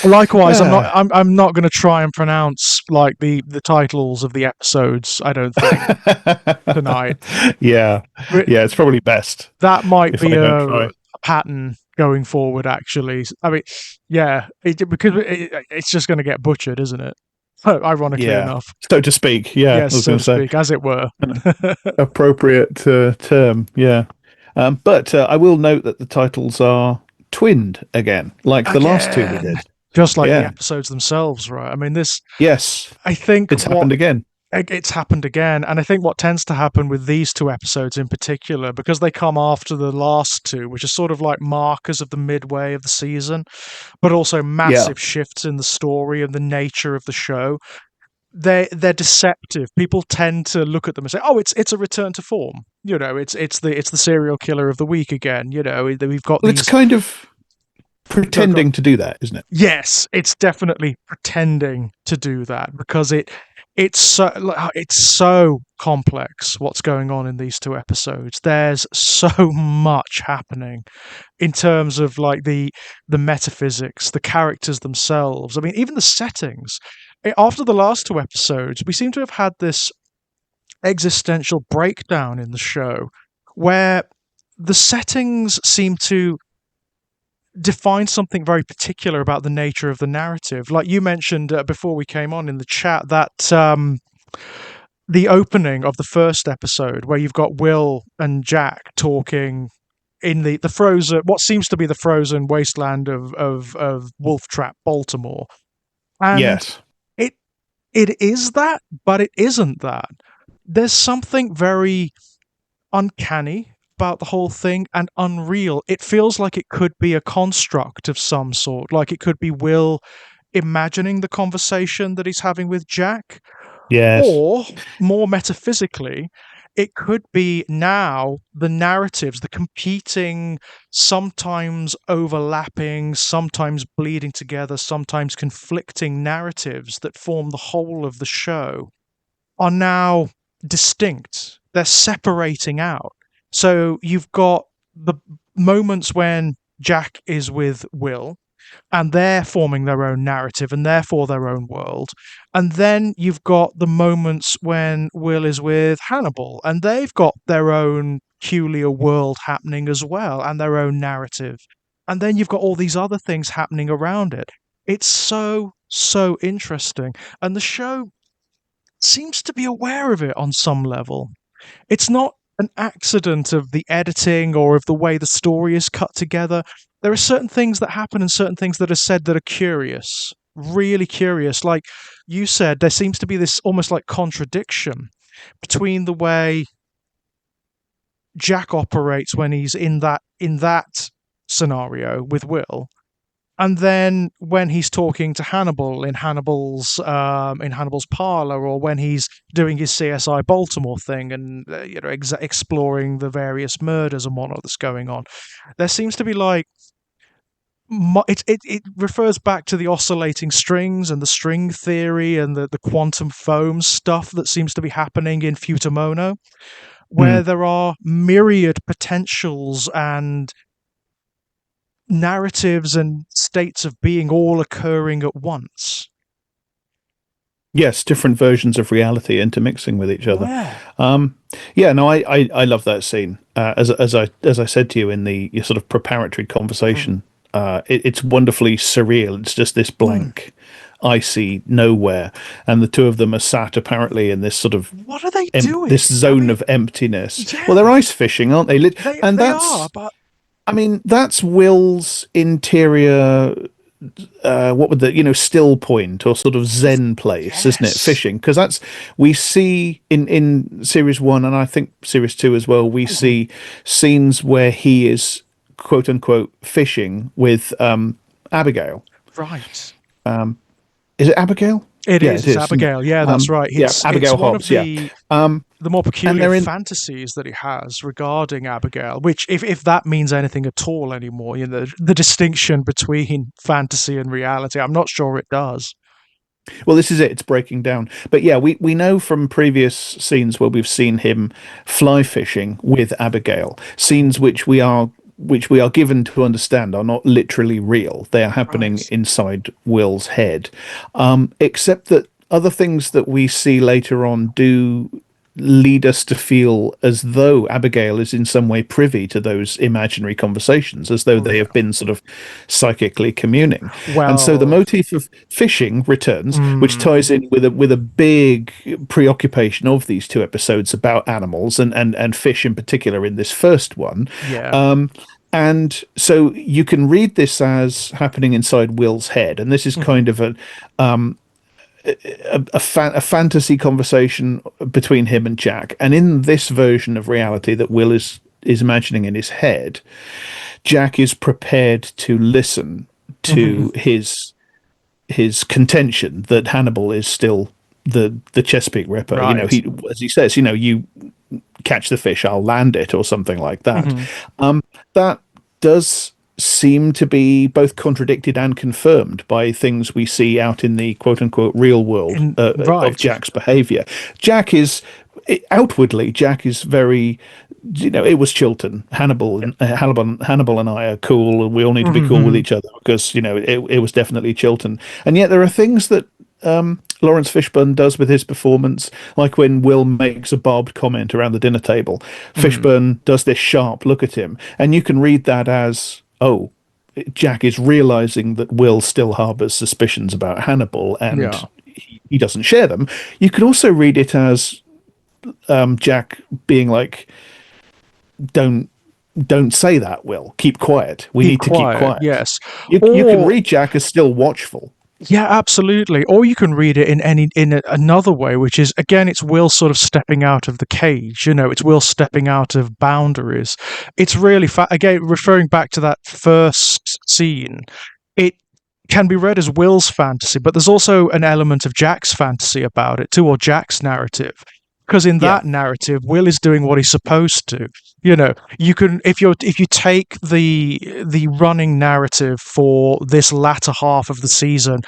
Likewise, I'm not. Ah, I'm not going to try and pronounce like the titles of the episodes. I don't think tonight. yeah, But yeah. It's probably best that might if be I don't a try. pattern going forward. Actually, I mean, yeah, because it's just going to get butchered, isn't it? Ironically Yeah, enough, so to speak. Yeah, yes, I was so going to to say speak, as it were. an appropriate term. Yeah, but I will note that the titles are twinned again, like the last two we Again, did. just like the Yeah. episodes themselves, right? I mean, this. Yes, I think it's what happened again. it's happened again, and I think what tends to happen with these two episodes in particular, because they come after the last two, which are sort of like markers of the midway of the season, but also Yeah. massive shifts in the story and the nature of the show. They're deceptive. People tend to look at them and say, "Oh, it's a return to form." You know, it's the serial killer of the week again. You know, we've got Well, it's these. kind of No, go on. pretending to do that, isn't it? Yes, it's definitely pretending to do that because it's so complex what's going on in these two episodes. There's so much happening in terms of like the metaphysics, the characters themselves. I mean, even the settings. After the last two episodes, we seem to have had this existential breakdown in the show where the settings seem to define something very particular about the nature of the narrative. Like you mentioned before we came on in the chat, that the opening of the first episode, where you've got Will and Jack talking in the frozen, what seems to be the frozen wasteland of Wolf Trap, Baltimore, and Yes. it it is that, but it isn't that. There's something very uncanny about the whole thing and unreal. It feels like it could be a construct of some sort, like it could be Will imagining the conversation that he's having with Jack, Yes. or more metaphysically, it could be now the narratives, the competing, sometimes overlapping, sometimes bleeding together, sometimes conflicting narratives that form the whole of the show are now distinct. They're separating out. So you've got the moments when Jack is with Will, and they're forming their own narrative and therefore their own world. And then you've got the moments when Will is with Hannibal, and they've got their own peculiar world happening as well, and their own narrative. And then you've got all these other things happening around it. It's so interesting. And the show seems to be aware of it on some level. It's not an accident of the editing or of the way the story is cut together. There are certain things that happen and certain things that are said that are curious, really curious. Like you said, there seems to be this almost like contradiction between the way Jack operates when he's in that scenario with Will, and then when he's talking to Hannibal in Hannibal's parlor, or when he's doing his CSI Baltimore thing and exploring the various murders and whatnot that's going on, there seems to be like it refers back to the oscillating strings and the string theory and the quantum foam stuff that seems to be happening in Futamono, Hmm. where there are myriad potentials and narratives and states of being all occurring at once. Yes, different versions of reality intermixing with each other. Yeah. Um, yeah, no, I love that scene. As I said to you in the sort of preparatory Mm. conversation, it's wonderfully surreal. It's just this Mm. blank, icy nowhere, and the two of them are sat apparently in this sort of What are they this doing? I zone mean, of emptiness. Well, they're yeah, ice fishing, aren't they? And they are, that's, but I mean, that's Will's interior, what would the still point or sort of of zen place, isn't it? yes. Fishing, because that's we see in series one, and I think series two as well. We Mhm. see scenes where he is quote unquote fishing with Abigail. Right. Is it Abigail? It Yeah, is. it It's is, isn't it? Abigail. Yeah, that's right. Yeah, It's Abigail one of Hobbs. Yeah, um, the more and peculiar they're in. fantasies that he has regarding Abigail, which if that means anything at all anymore, the distinction between fantasy and reality, I'm not sure it does. Well, this is it. It's breaking down. But yeah, we know from previous scenes where we've seen him fly fishing with Abigail, Mhm. scenes which we are which we are given to understand are not literally real. They are happening Right. inside Will's head, except that other things that we see later on do lead us to feel as though Abigail is in some way privy to those imaginary conversations, as though Oh they yeah. have been sort of psychically communing. And so the Well, motif of fishing returns, which mm, ties in with a big preoccupation of these two episodes about animals and fish in particular in this first one. yeah. Um, and so you can read this as happening inside Will's head, and this is Mhm. kind of a fantasy conversation between him and Jack. And in this version of reality that Will is imagining in his head, Jack is prepared to listen Mhm. to his contention that Hannibal is still the Chesapeake Ripper. You know, Right. he, as he says, you know, you catch the fish, I'll land it, or something like that. Mhm. That does seem to be both contradicted and confirmed by things we see out in the quote unquote real world of Right. Jack's behavior. Jack is outwardly, Jack is very, you know, it was Chilton. Hannibal and I are cool, and we all need to be cool with Mhm. each other because you know it was definitely Chilton. And yet there are things that Lawrence Fishburne does with his performance, like when Will makes a barbed comment around the dinner table. Mhm. Fishburne does this sharp look at him, and you can read that as, oh, Jack is realizing that Will still harbors suspicions about Hannibal, and Yeah. he doesn't share them. You could also read it as Jack being like, "Don't don't say that, Will. Keep quiet. We Keep need to keep quiet. quiet." Yes. You can Or read Jack as still watchful. yeah, absolutely. Or you can read it another way, which is again, it's Will sort of stepping out of the cage. You know, it's Will stepping out of boundaries. It's really again referring back to that first scene. It can be read as Will's fantasy, but there's also an element of Jack's fantasy about it too, or Jack's narrative. Because in Yeah. that narrative, Will is doing what he's supposed to. You know, you can if you take the running narrative for this latter half of the season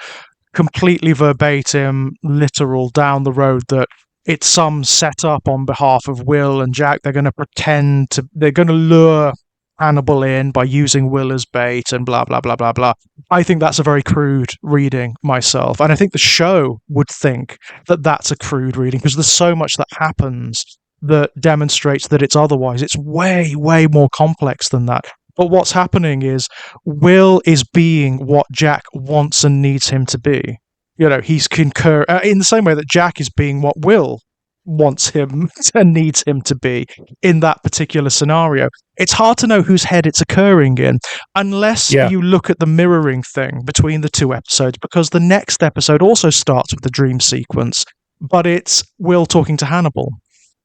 completely verbatim, literal down the road that it's some setup on behalf of Will and Jack. They're going to lure Hannibal in by using Will as bait and blah, blah, blah, blah, blah. I think that's a very crude reading myself. And I think the show would think that that's a crude reading because there's so much that happens that demonstrates that it's otherwise. It's way, way more complex than that. But what's happening is Will is being what Jack wants and needs him to be. You know, he's concur in the same way that Jack is being what Will wants him and needs him to be in that particular scenario. It's hard to know whose head it's occurring in unless Yeah. you look at the mirroring thing between the two episodes, because the next episode also starts with the dream sequence, but it's Will talking to Hannibal.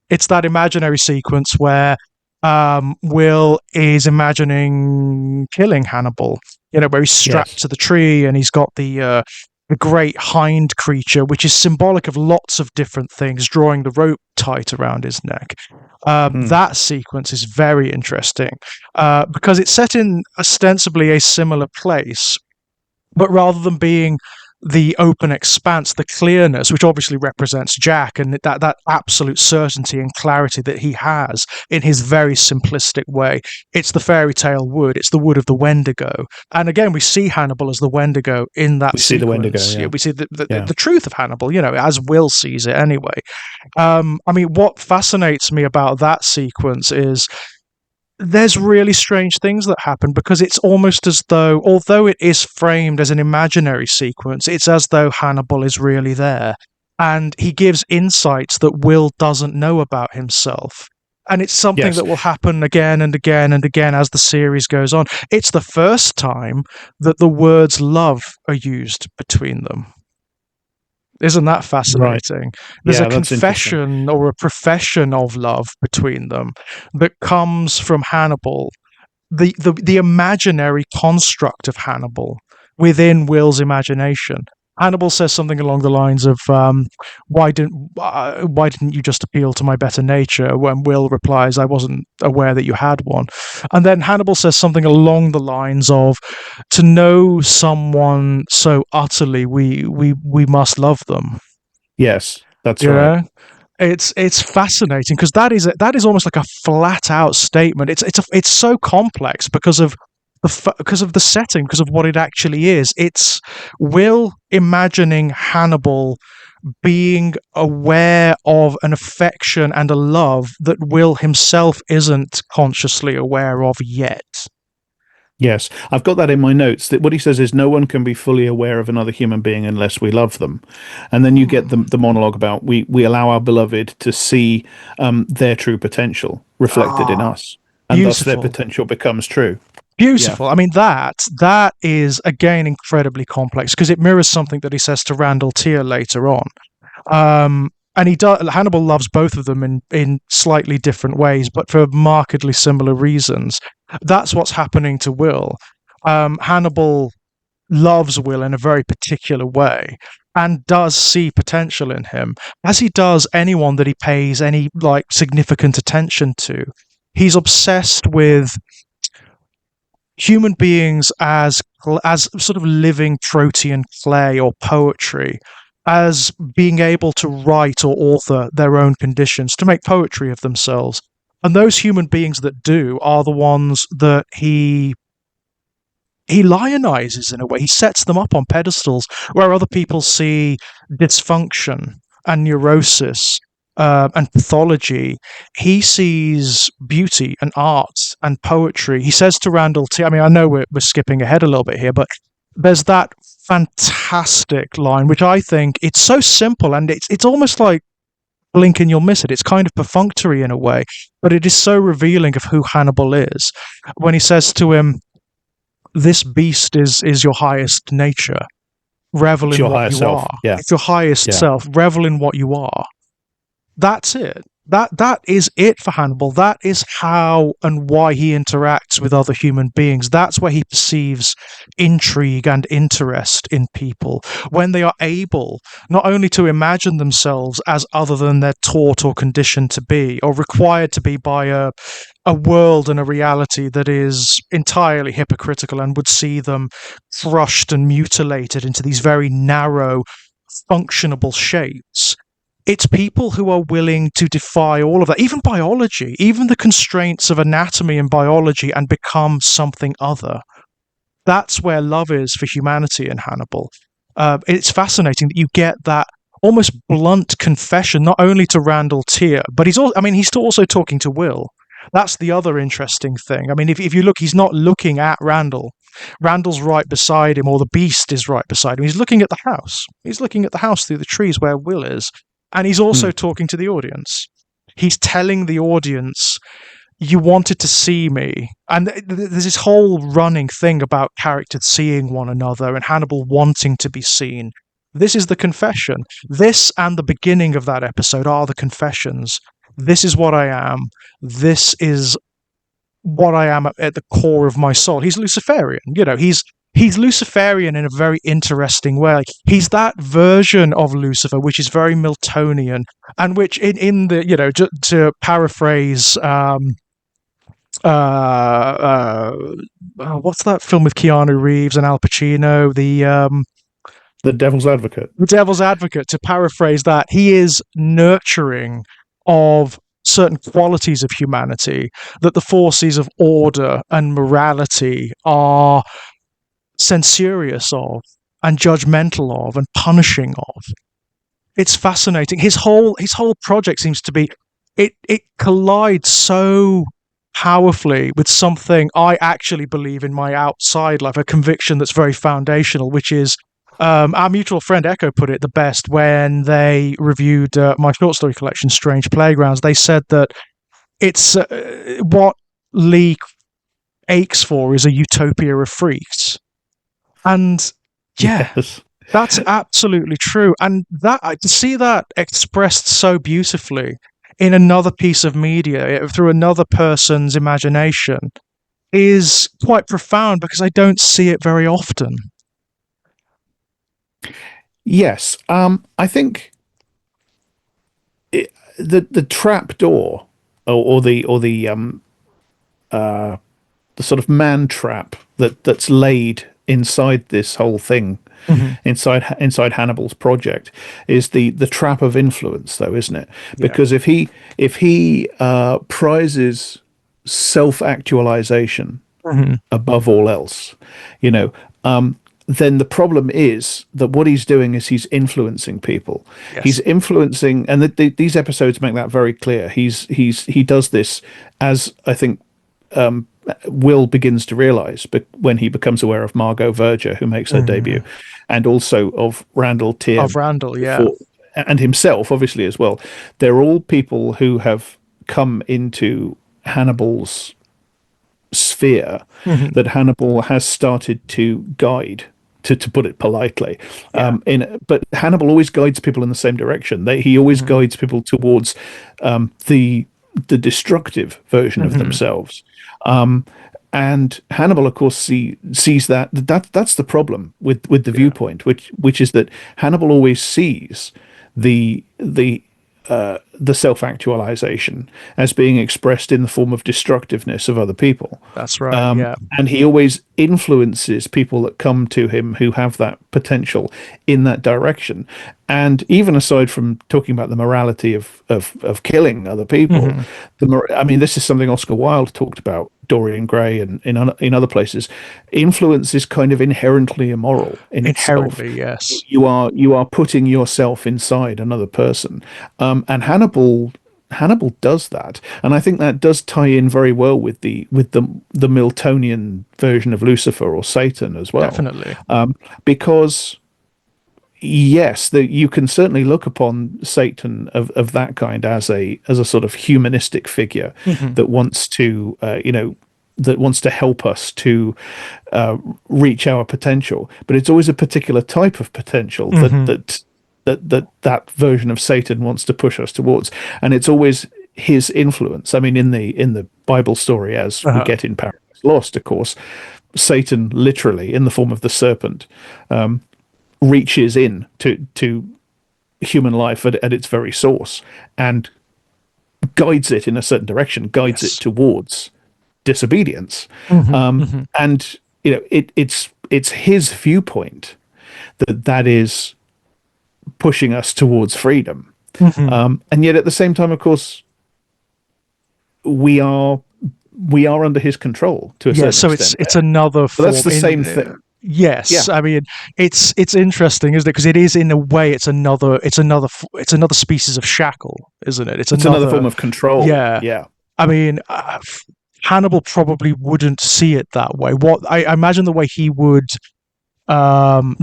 It's that imaginary sequence where Will is imagining killing Hannibal. You know, where he's strapped Yes. to the tree and he's got the great hind creature, which is symbolic of lots of different things, drawing the rope tight around his neck. Mm. That sequence is very interesting because it's set in ostensibly a similar place, but rather than being the open expanse, the clearness, which obviously represents Jack, and that absolute certainty and clarity that he has in his very simplistic way. It's the fairy tale wood. It's the wood of the Wendigo. And again, we see Hannibal as the Wendigo in that We see the Wendigo. sequence. Yeah, Yeah. we see the, Yeah. the truth of Hannibal, you know, as Will sees it anyway. I mean, what fascinates me about that sequence is there's really strange things that happen because it's almost as though, although it is framed as an imaginary sequence, it's as though Hannibal is really there. And he gives insights that Will doesn't know about himself. And it's something Yes. that will happen again and again and again as the series goes on. It's the first time that the words love are used between them. Isn't that Right. fascinating? There's a Yeah, that's interesting. confession or a profession of love between them that comes from Hannibal, the imaginary construct of Hannibal within Will's imagination. Hannibal says something along the lines of why didn't you just appeal to my better nature?" When Will replies, "I wasn't aware that you had one." And then Hannibal says something along the lines of, "To know someone so utterly, we must love them." Yes, that's You right. know, It's fascinating because that is almost like a flat out statement. It's so complex because of because of the setting, because of what it actually is. It's Will imagining Hannibal being aware of an affection and a love that Will himself isn't consciously aware of yet. Yes, I've got that in my notes. That what he says is no one can be fully aware of another human being unless we love them, and then you get Hmm. the monologue about we allow our beloved to see their true potential reflected in Ah, us, and thus their beautiful. potential becomes true. Yeah. Beautiful. I mean, that is again incredibly complex because it mirrors something that he says to Randall Tier later on. And he does. Hannibal loves both of them in slightly different ways, but for markedly similar reasons. That's what's happening to Will. Hannibal loves Will in a very particular way and does see potential in him, as he does anyone that he pays any like significant attention to. He's obsessed with human beings as sort of living protean clay or poetry, as being able to write or author their own conditions, to make poetry of themselves. And those human beings that do are the ones that he lionizes in a way. He sets them up on pedestals where other people see dysfunction and neurosis and pathology. He sees beauty and art and poetry. He says to Randall T. I mean, I know we're skipping ahead a little bit here, but there's that fantastic line, which I think it's so simple and it's almost like blink and you'll miss it. It's kind of perfunctory in a way, but it is so revealing of who Hannibal is. When he says to him, this beast is your highest nature. Revel It's in your what higher you are. self. Yeah. It's your highest Yeah. self. Revel in what you are. That's it. That is it for Hannibal. That is how and why he interacts with other human beings. That's where he perceives intrigue and interest in people, when they are able not only to imagine themselves as other than they're taught or conditioned to be, or required to be by a world and a reality that is entirely hypocritical and would see them crushed and mutilated into these very narrow, functionable shapes. It's people who are willing to defy all of that, even biology, even the constraints of anatomy and biology, and become something other. That's where love is for humanity in Hannibal. It's fascinating that you get that almost blunt confession, not only to Randall Tier, but he's also, I mean, he's also talking to Will. That's the other interesting thing. I mean, if you look, he's not looking at Randall. Randall's right beside him, or the beast is right beside him. He's looking at the house. He's looking at the house through the trees where Will is. And he's also Hmm. talking to the audience. He's telling the audience, you wanted to see me. And there's this whole running thing about characters seeing one another and Hannibal wanting to be seen. This is the confession. This and the beginning of that episode are the confessions. This is what I am. This is what I am at the core of my soul. He's Luciferian. He's Luciferian in a very interesting way. Like, he's that version of Lucifer which is very Miltonian, and which in the to paraphrase what's that film with Keanu Reeves and Al Pacino, The devil's advocate. the Devil's Advocate, to paraphrase that, he is nurturing of certain qualities of humanity that the forces of order and morality are censorious of and judgmental of and punishing of. It's fascinating. His whole project seems to be, it collides so powerfully with something I actually believe in my outside life, a conviction that's very foundational, which is our mutual friend Echo put it the best when they reviewed my short story collection, Strange Playgrounds. They said that it's what Lee aches for is a utopia of freaks. And yeah, Yes. that's absolutely true. And that to see that expressed so beautifully in another piece of media through another person's imagination is quite profound because I don't see it very often. Yes. I think the trap door, or the sort of man trap that's laid inside this whole thing, Hmm. inside Hannibal's project, is the trap of influence, though, isn't it? Yeah. Because if he prizes self-actualization Hmm. above all else, you know, then the problem is that what he's doing is he's influencing people. He's Yes. influencing, and these episodes make that very clear. He does this, as I think Will begins to realize, but when he becomes aware of Margot Verger, who makes her debut, Hmm. and also of Randall Tier Of Randall, yeah. before, and himself, obviously, as well. They're all people who have come into Hannibal's sphere Hmm. that Hannibal has started to guide. To put it politely, Yeah. but Hannibal always guides people in the same direction. He always Hmm. guides people towards the destructive version of Hmm. themselves. Um, and Hannibal, of course, sees that's the problem with the Yeah. viewpoint, which is that Hannibal always sees the self-actualization as being expressed in the form of destructiveness of other people. That's right. Yeah. And he always influences people that come to him who have that potential in that direction. And even aside from talking about the morality of killing other people, Hmm. I mean, this is something Oscar Wilde talked about, Dorian Gray, and in other places. Influence is kind of inherently immoral in itself. Inherently, yes. You are putting yourself inside another person, and Hannibal does that, and I think that does tie in very well with the Miltonian version of Lucifer or Satan as well, Definitely. because yes, you can certainly look upon Satan of that kind as a sort of humanistic figure Hmm. that wants to that wants to help us to reach our potential, but it's always a particular type of potential Hmm. that version of Satan wants to push us towards, and it's always his influence. I mean, in the Bible story, as we Uh-huh. get in Paradise Lost, of course, Satan literally, in the form of the serpent, reaches in to human life at its very source and guides it in a certain direction, guides it Yes. towards disobedience, Hmm. Hmm. and it's his viewpoint that is pushing us towards freedom. Hmm. And yet at the same time, of course, we are we are under his control to a Yeah, certain so it's extent. it's another But that's form the in same thing. yes, Yeah, I mean it's interesting, isn't it? Because it is in a way it's another species of shackle, isn't it? It's it's another another form of control. yeah. Yeah. I mean Hannibal probably wouldn't see it that way. What I imagine the way he would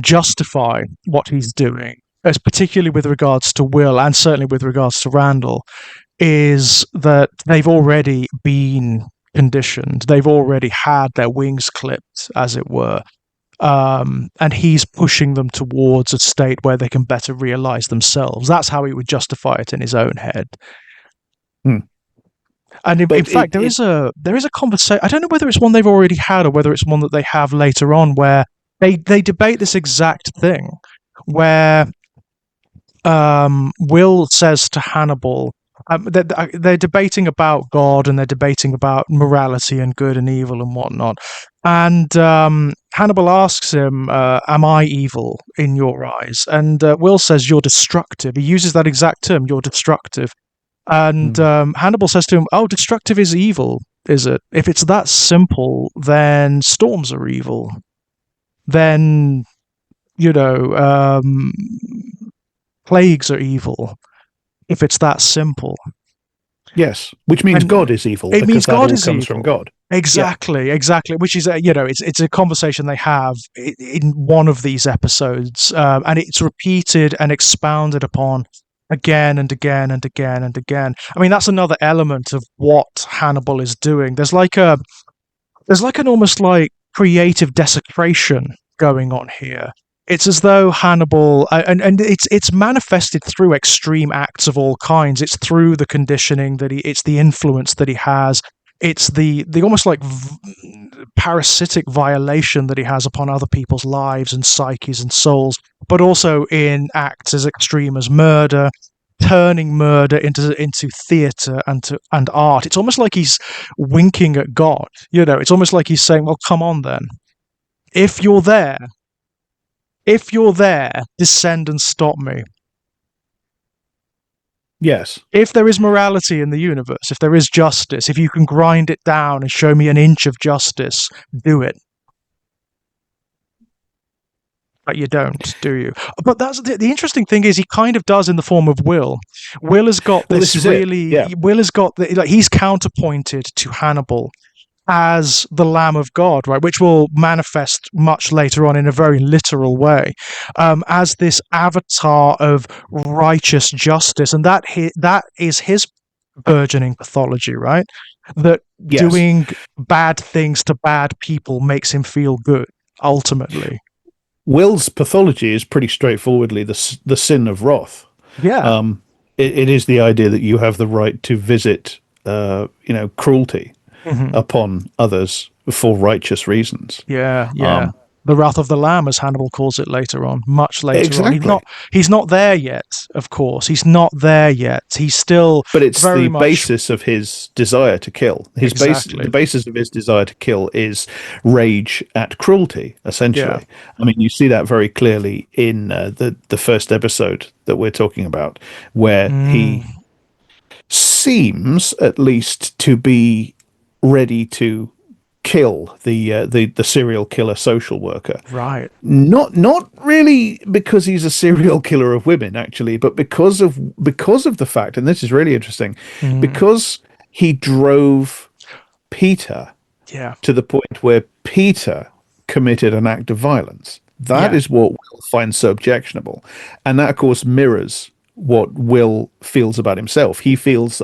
justify what he's doing, as particularly with regards to Will and certainly with regards to Randall, is that they've already been conditioned. They've already had their wings clipped, as it were. And he's pushing them towards a state where they can better realize themselves. That's how he would justify it in his own head. Hmm. And in But fact, there is a conversation. I don't know whether it's one they've already had or whether it's one that they have later on, where they debate this exact thing, where Will says to Hannibal, they're debating about God and they're debating about morality and good and evil and whatnot. And Hannibal asks him, "Am I evil in your eyes?" And Will says, "You're destructive." He uses that exact term, "You're destructive." And hmm, Hannibal says to him, "Oh, destructive is evil, is it? If it's that simple, then storms are evil. Then you know, plagues are evil. If it's that simple." yes, which means And God is evil it means because that God all is comes from evil. God. Yeah. Exactly, exactly. Which is, it's a conversation they have in one of these episodes, and it's repeated and expounded upon again and again and again and again. I mean, that's another element of what Hannibal is doing. There's like an almost like creative desecration going on here. It's as though Hannibal, and it's manifested through extreme acts of all kinds. It's through the conditioning it's the influence that he has. It's the almost like parasitic violation that he has upon other people's lives and psyches and souls, but also in acts as extreme as murder, turning murder into theatre and art. It's almost like he's winking at God. It's almost like he's saying, "Well, come on then." If you're there, if you're there, descend and stop me. Yes. If there is morality in the universe, if there is justice, if you can grind it down and show me an inch of justice, do it. But you don't, do you? But that's the interesting thing is he kind of does in the form of Will. Will has got Well, this this is it. really. Yeah. Will has got like he's counterpointed to Hannibal as the Lamb of God, right, which will manifest much later on in a very literal way, as this avatar of righteous justice, and that is his burgeoning pathology, right? That Yes. doing bad things to bad people makes him feel good, ultimately. Will's pathology is pretty straightforwardly the sin of wrath. Yeah. Um, it is the idea that you have the right to visit, cruelty Mhm. upon others for righteous reasons. Yeah, yeah. Um, The Wrath of the Lamb, as Hannibal calls it later on, much later on. exactly. He's not there yet, of course. He's not there yet. He's still But it's very the much basis of his desire to kill. exactly. The basis of his desire to kill is rage at cruelty. Yeah. Essentially, I mean, you see that very clearly in the first episode that we're talking about, where Mm, he seems at least to be ready to kill the serial killer social worker. right. Not really because he's a serial killer of women, actually, but because of the fact, and this is really interesting, Mm, because he drove Peter yeah. to the point where Peter committed an act of violence. That Yeah. is what Will finds so objectionable, and that, of course, mirrors what Will feels about himself. He feels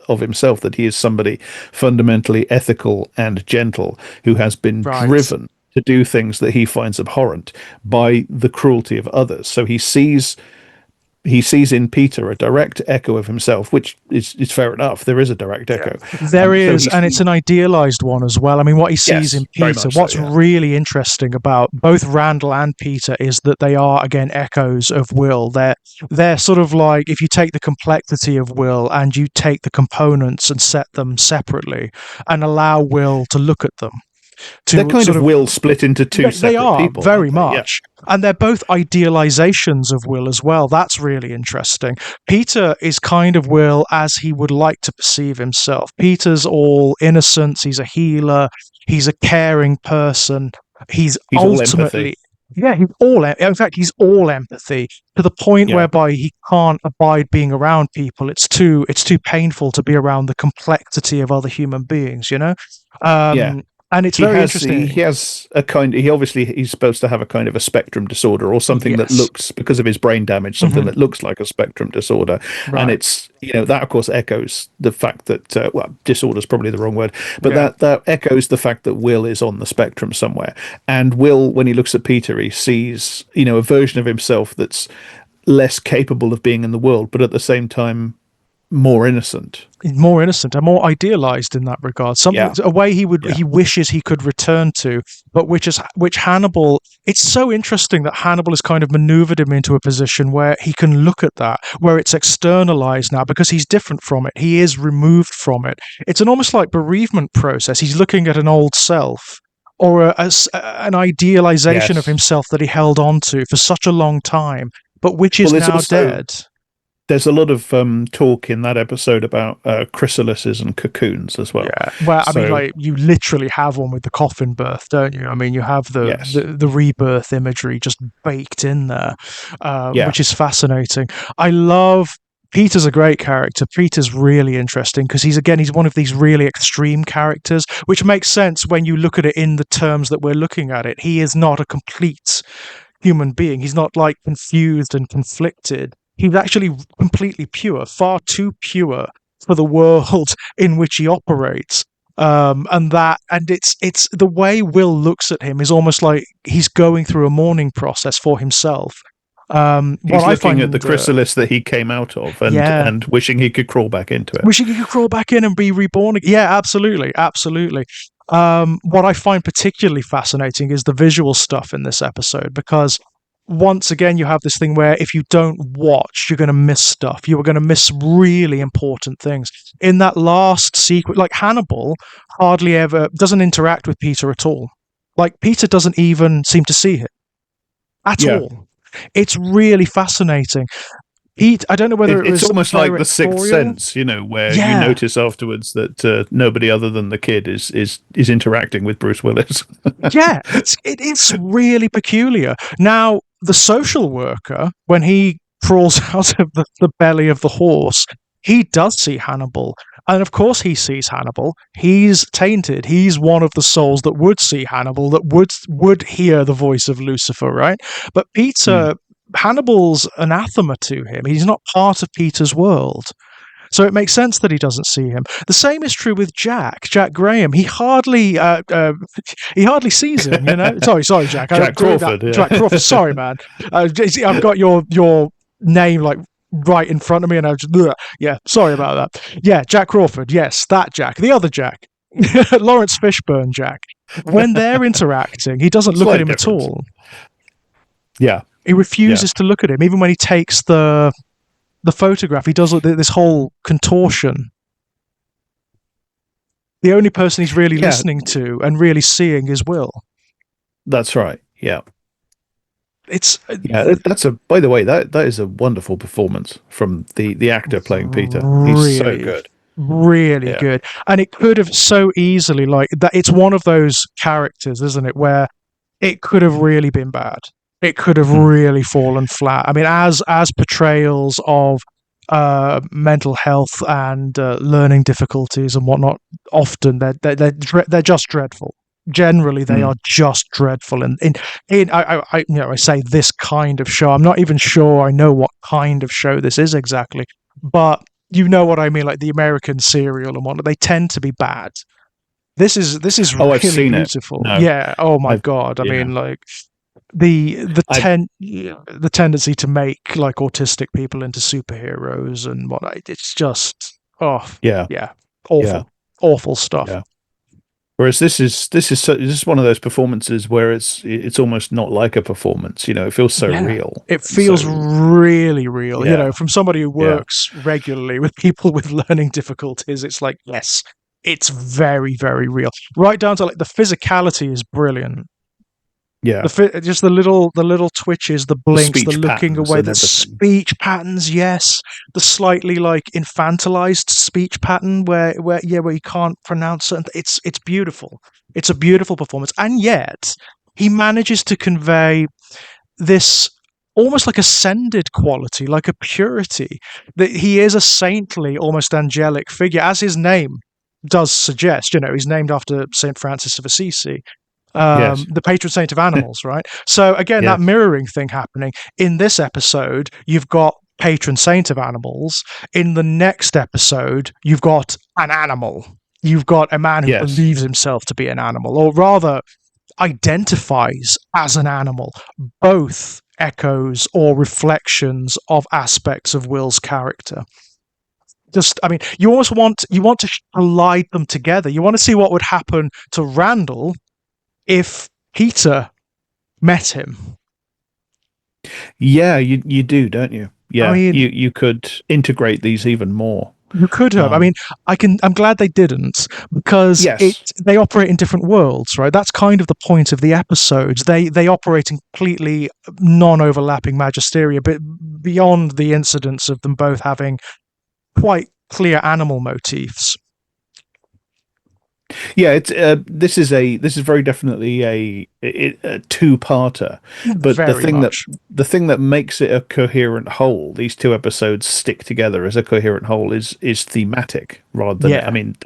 of himself that he is somebody fundamentally ethical and gentle who has been Right. driven to do things that he finds abhorrent by the cruelty of others. So he sees in Peter a direct echo of himself, which is fair enough. There is a direct Yeah. echo. There So is, he and it's sees, an idealized one as well. I mean, what he sees in yes, very Peter, much so, what's yeah. really interesting about both Randall and Peter is that they are, again, echoes of Will. They're sort of like if you take the complexity of Will and you take the components and set them separately and allow Will to look at them, They're to kind sort of of Will split into two they separate are people, very aren't they? Yeah. much. And they're both idealizations of Will as well. That's really interesting. Peter is kind of Will as he would like to perceive himself. Peter's all innocence. He's a healer. He's a caring person. He's He's all empathy. ultimately, yeah, in fact, he's all empathy to the point Yeah. whereby he can't abide being around people. It's too painful to be around the complexity of other human beings, you know? Yeah. Um, and it's very He interesting. has a kind he obviously he's supposed to have a kind of a spectrum disorder or something that Yes. looks, because of his brain damage, something Mhm. that looks like a spectrum disorder. And Right. it's, that of course echoes the fact that disorder is probably the wrong word, but Yeah. that echoes the fact that Will is on the spectrum somewhere. And Will, when he looks at Peter, he sees, a version of himself that's less capable of being in the world, but at the same time more innocent. He's more innocent and more idealized in that regard. Something Yeah. a way Yeah. he wishes he could return to, but which Hannibal. It's so interesting that Hannibal has kind of maneuvered him into a position where he can look at that, where it's externalized now because he's different from it. He is removed from it. It's an almost like bereavement process. He's looking at an old self or an idealization of Yes. himself that he held on to for such a long time, but which Well, is now dead. there's a lot of talk in that episode about chrysalises and cocoons as well. Yeah. Well, I mean, So like you literally have one with the coffin birth, don't you? I mean, you have yes, the rebirth imagery just baked in there, yeah, which is fascinating. I love Peter's a great character. Peter's really interesting because he's one of these really extreme characters, which makes sense when you look at it in the terms that we're looking at it. He is not a complete human being. He's not like confused and conflicted. He's actually completely pure, far too pure for the world in which he operates. And it's the way Will looks at him is almost like he's going through a mourning process for himself. What he's I looking at the find, chrysalis that he came out of, yeah, and wishing he could crawl back into it. wishing he could crawl back in and be reborn. Yeah, absolutely, absolutely. What I find particularly fascinating is the visual stuff in this episode because once again you have this thing where if you don't watch you're going to miss stuff. You are going to miss really important things in that last sequence. Like Hannibal hardly ever doesn't interact with Peter at all. Like, Peter doesn't even seem to see him at Yeah. all. It's really fascinating. Pete, I don't know whether it It's was almost like the Sixth directorial. Sense, where you Yeah, notice afterwards that nobody other than the kid is interacting with Bruce Willis. yeah, it is really peculiar. Now, the social worker, when he crawls out of the belly of the horse, he does see Hannibal. And of course he sees Hannibal. He's tainted. He's one of the souls that would see Hannibal, that would hear the voice of Lucifer, right? But Hmm. Peter, Hannibal's anathema to him. He's not part of Peter's world. So it makes sense that he doesn't see him. The same is true with Jack Graham. He hardly sees him. Sorry, Jack. I Jack agree that Crawford, yeah. Jack Crawford. Sorry, man. I've got your name like right in front of me, and I just yeah. Sorry about that. Yeah, Jack Crawford. Yes, that Jack. The other Jack, Lawrence Fishburne Jack. When they're interacting, he doesn't look at Slight him at difference. all. Yeah, He yeah, refuses to look at him, even when he takes the photograph. He does this whole contortion. The only person he's really yeah. listening to and really seeing is Will. That's right. Yeah, It's yeah. That's a. By the way, that is a wonderful performance from the actor playing Peter. He's so really, good. really Yeah. good. And it could have so easily, like, that. It's one of those characters, isn't it, where it could have really been bad. It could have Hmm. really fallen flat. I mean, as portrayals of mental health and learning difficulties and whatnot, often they're just dreadful. Generally, they are Hmm. just dreadful. And I say this kind of show. I'm not even sure I know what kind of show this is exactly, but you know what I mean, like the American serial and whatnot. They tend to be bad. This is Oh, I've really seen it. beautiful. No, Yeah. Oh my I've God. I yeah, mean, like I the tendency to make like autistic people into superheroes and what. It's just, oh yeah, yeah, yeah, awful stuff. yeah. Whereas this is one of those performances where it's almost not like a performance. It feels so Yeah. real It and feels so really real, yeah, from somebody who yeah, works regularly with people with learning difficulties. It's like, yes, it's very, very real. Right down to like the physicality is brilliant. yeah. Just the little twitches, the The blinks, the speech looking patterns away, and the everything. speech patterns. Yes, the slightly like infantilized speech pattern where you can't pronounce certain. It's beautiful. It's a beautiful performance, and yet he manages to convey this almost like ascended quality, like a purity, that he is a saintly, almost angelic figure, as his name does suggest. He's named after Saint Francis of Assisi, Yes, the patron saint of animals, right? So again, that yes, mirroring thing happening in this episode. You've got patron saint of animals. In the next episode, you've got an animal. You've got a man who yes. believes himself to be an animal, or rather identifies as an animal. Both echoes or reflections of aspects of Will's character. Just, I mean, you want to collide them together. You want to see what would happen to Randall if Peter met him. Yeah, you do, don't you? I Yeah, mean, you could integrate these even more. you could have. I mean, Um, I'm glad they didn't, because yes, they operate in different worlds, right? That's kind of the point of the episodes. They operate in completely non-overlapping magisteria, but beyond the incidents of them both having quite clear animal motifs. yeah. This is very definitely a two-parter. But Very much. the thing that makes it a coherent whole, these two episodes stick together as a coherent whole, is thematic rather than. I Yeah, mean,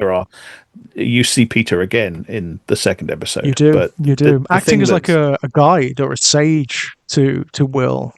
you see Peter again in the second you episode, do. but You the do. the Acting thing as like that's a guide or a sage to Will.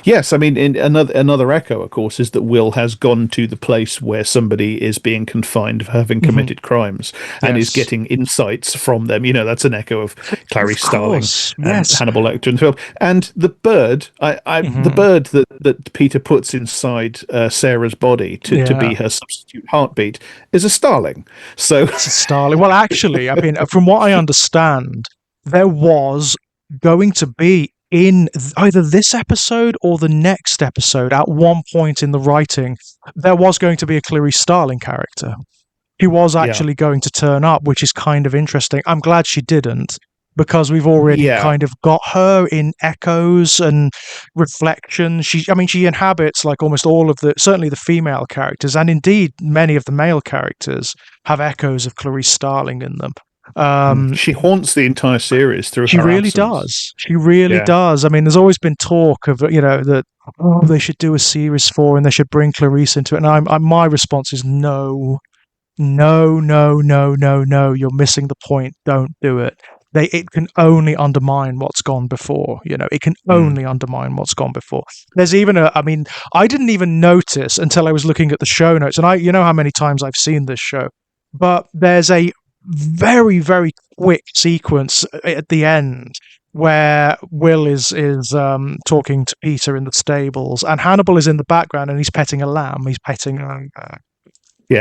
yes, I mean, in another echo, of course, is that Will has gone to the place where somebody is being confined for having Hmm. committed crimes and is Yes. getting insights from them. That's an echo of Clarice Of Starling course. and Yes. Hannibal Lecter in the film. And the bird, the Hmm. bird that Peter puts inside Sarah's body to be Yeah. her substitute heartbeat is a starling. So It's a Starling. Well, actually, I mean, from what I understand, there was going to be in either this episode or the next episode, at one point in the writing, there was going to be a Clarice Starling character. She was yeah, actually going to turn up, which is kind of interesting. I'm glad she didn't, because we've already Yeah. kind of got her in echoes and reflections. I mean, she inhabits like almost all of certainly the female characters, and indeed many of the male characters have echoes of Clarice Starling in them. Um, She haunts the entire series through she her really absence. does. She really Yeah. does. I mean, there's always been talk of that they should do a series four and they should bring Clarice into it. And my response is no, no, no, no, no, no. You're missing the point. Don't do it. It can only undermine what's gone before. It can Mm. only undermine what's gone before. There's even I mean, I didn't even notice until I was looking at the show notes, and you know how many times I've seen this show, but there's a very, very quick sequence at the end where Will is talking to Peter in the stables, and Hannibal is in the background, and he's petting a lamb. He's petting a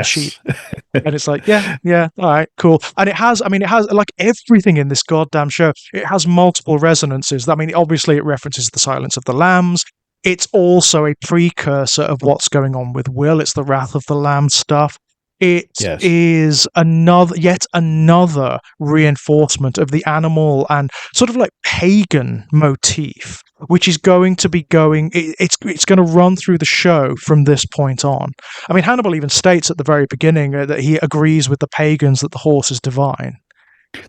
sheep. Yes. And it's like, yeah, yeah, all right, cool. And it has like everything in this goddamn show. It has multiple resonances. I mean, obviously, it references the Silence of the Lambs. It's also a precursor of what's going on with Will. It's the Wrath of the Lamb stuff. It Yes. is yet another reinforcement of the animal and sort of like pagan motif, which is going to be it's going to run through the show from this point on. I mean, Hannibal even states at the very beginning that he agrees with the pagans that the horse is divine.